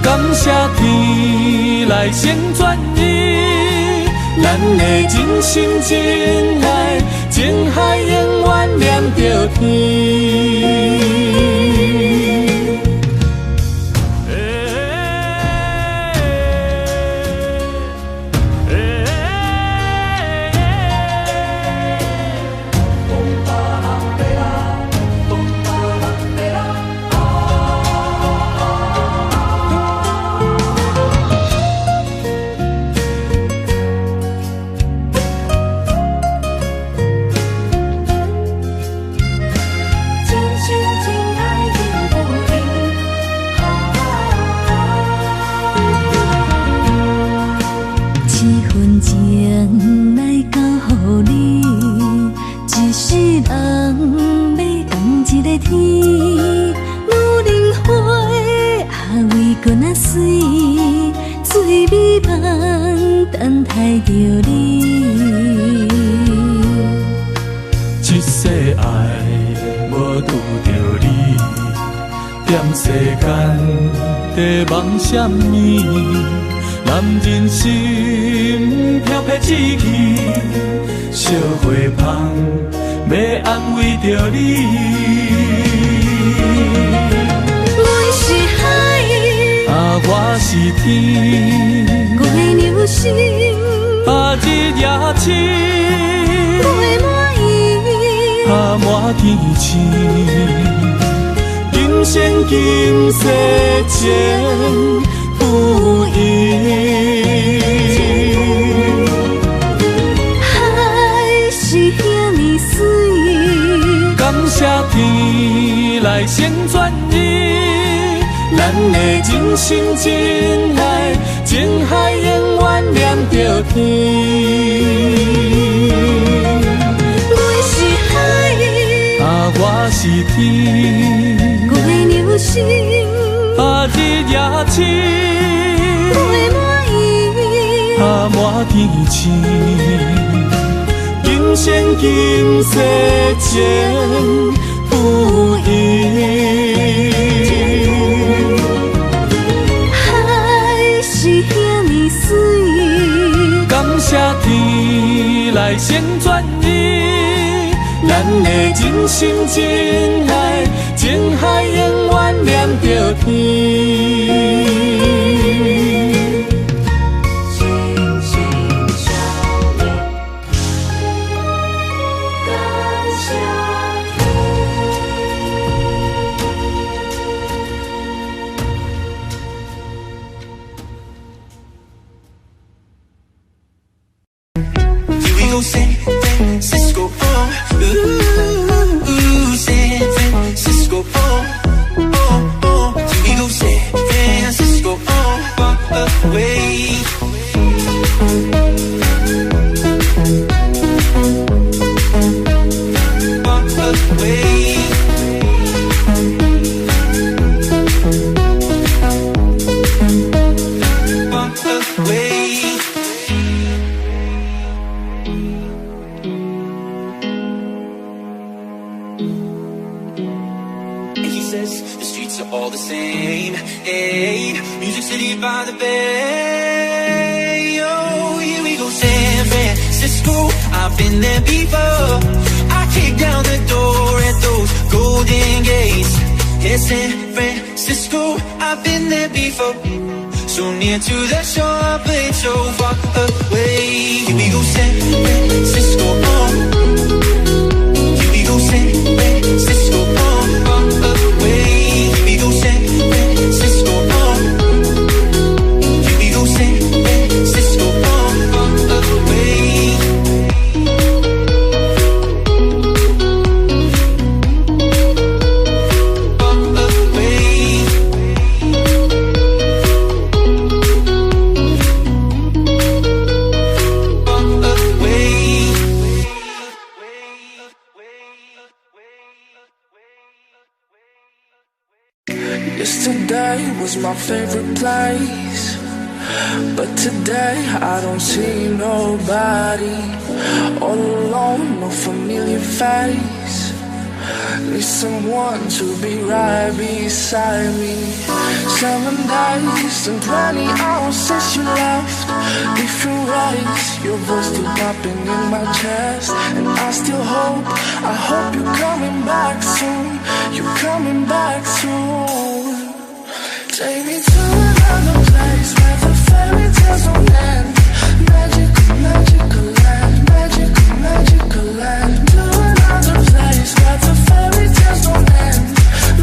感谢天来成全伊，咱的真心真爱，情海永远念着天。梦什么？男人心飘撇志气，烧花香要安慰着你。阮是海，我是天，月流星，日夜星，月满意，满天星。今生今世情不移，海是遐尼水，感谢天来成全伊，咱的真心真爱，情海永远念着天。阮是海，我是天。星，日夜星，月满意，满天星。今生今世情不移，海是遐尼水，感谢天来成全伊，咱的真心真爱，情海永远念着天。go San Francisco, ooh, San Francisco, here we go San Francisco, away. Music City by the bay. Oh, here we go, San Francisco. I've been there before. I kick down the door at those golden gates. Yeah, San Francisco. I've been there before. So near to the shore, but so far away. Here we go, San Francisco. Here we go, San Francisco. Away. Here we go, San Francisco. Yesterday was my favorite place, but today I don't see nobody. All alone, no familiar face. Need someone to be right beside me. 7 days and 20 hours since you left. Different ways, your voice still popping in my chest. And I still hope, I hope you're coming back soon. You're coming back soon. Take me to another place where the fairy tales don't end. Magical, magical land, magical, magical land. To another place where the fairy tales don't end.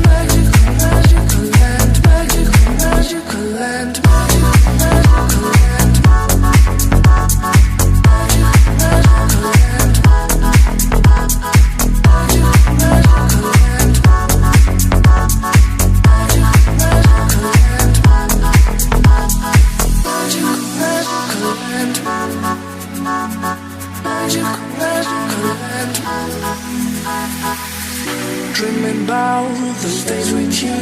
Magical, magical land, magical, magical land, magical, magical land. Magical, magical land. Dreaming about those days with you.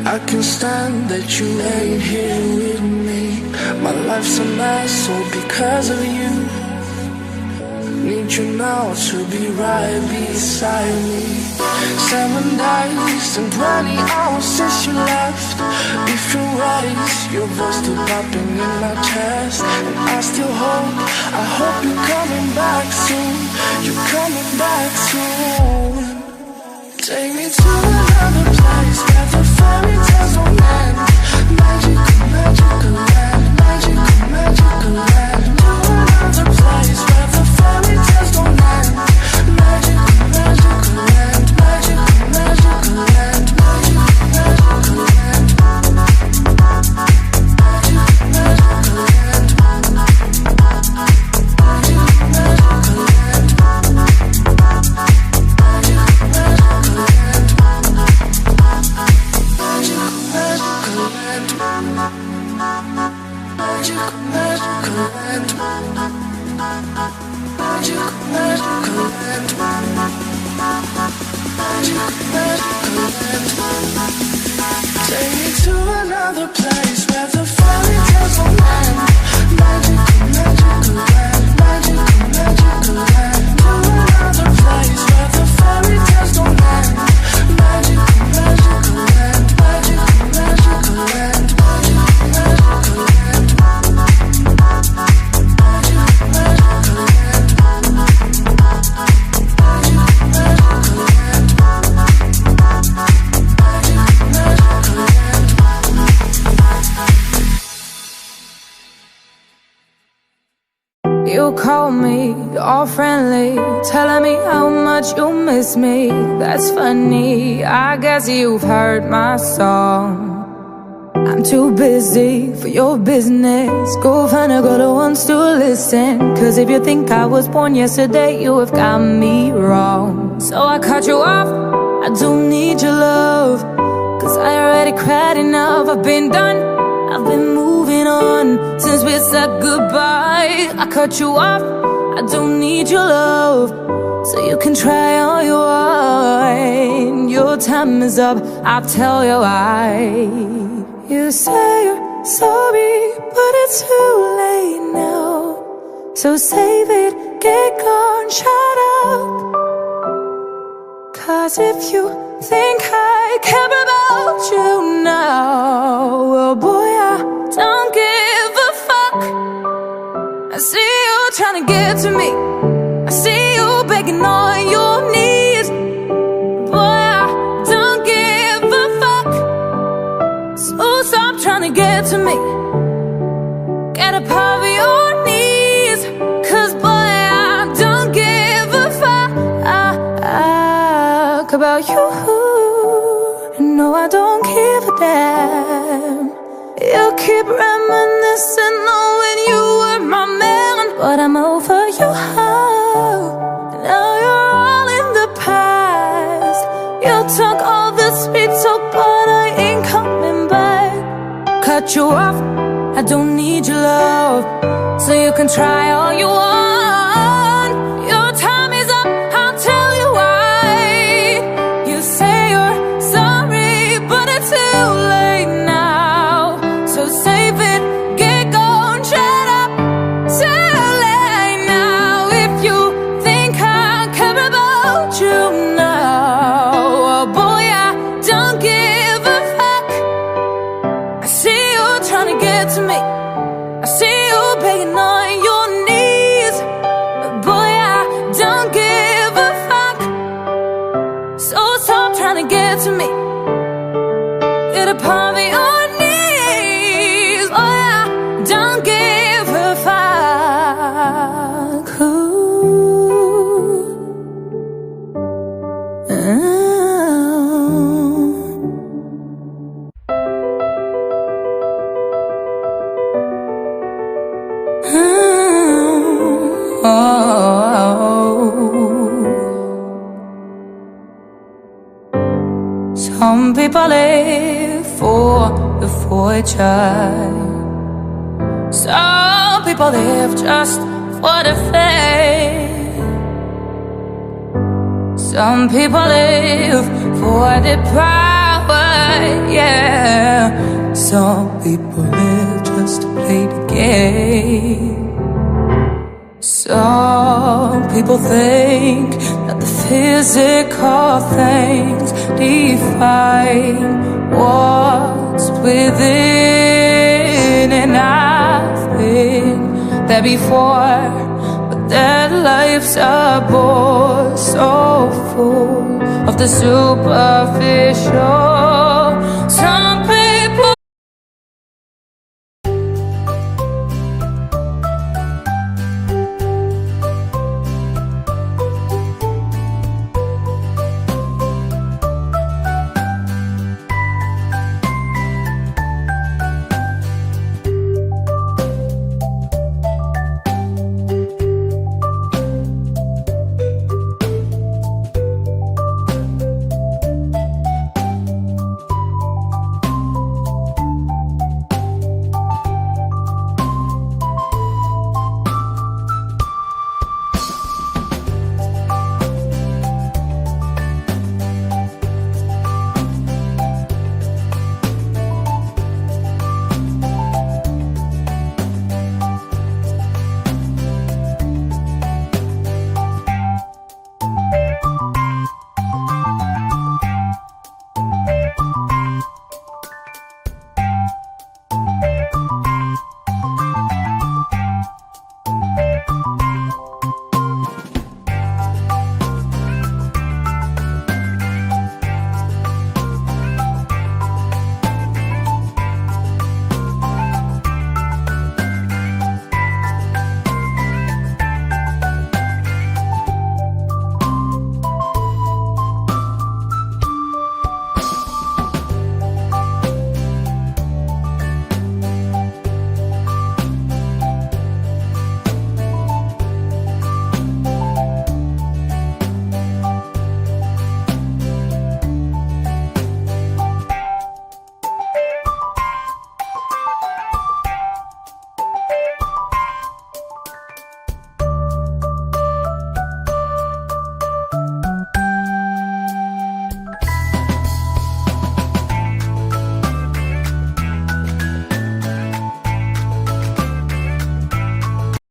I can't stand that you ain't here with me. My life's a mess all because of you. Need you now to be right beside me. 7 days and 20 hours since you left. Different ways, your voice still popping in my chest. And I still hope, I hope you're coming back soon. You're coming back soon. Take me to another place where the fairy tales don't end. Magical, magical land, magical, magical land. To another place where the fairy tales don't end. Magical, magical land, magical, magical land, magical, magical land. Magical, magical land. Magical, magical land. Take me to another place where the fairy tales don't end. Magical, magical land, magical, magical land. To another place where the fairy tales don't end. Magical, magical land, magical, magical land, magical, magical land. Magical, magical land. You call me all friendly, telling me how much you miss me. That's funny, I guess you've heard my song. I'm too busy for your business. Go find a girl who wants to listen. Cause if you think I was born yesterday, you have got me wrong. So I cut you off, I don't need your love. Cause I already cried enough, I've been done, I've been moving on since we said goodbye. I cut you off, I don't need your love. So you can try all you want. Your time is up, I'll tell you why. You say you're sorry, but it's too late now. So save it, get gone, shut up. Cause if you think I care about you now, well boy, I don't give a fuck. I see you trying to get to me, I see you begging on your knees. Boy, I don't give a fuck. So stop trying to get to me, get up off your knees. Cause boy, I don't give a fuck about you. No, I don't give a damn. You keep reminiscing on when you were my man, but I'm over you. Now you're all in the past. You took all the sweet talk, but I ain't coming back. Cut you off, I don't need your love. So you can try all you want. Your time is up, I'll tell you why. You say you're sorry, but it's too late now. So save it, get gone, shut up. Too late now. If you think I care about you now, oh boy, I don't give a fuck. I see you trying to get to me, I see you begging on your knees. But boy, I don't give a fuck. So stop trying to get to me, get up on your knees. Boy, I don't give a fuck. Some people live for the fortune. Some people live just for the fame. Some people live for the power, yeah. Some people live just to play the game. Some people think that the physical things define what's within. And I've been there before, but their lives are bored, so full of the superficial. Some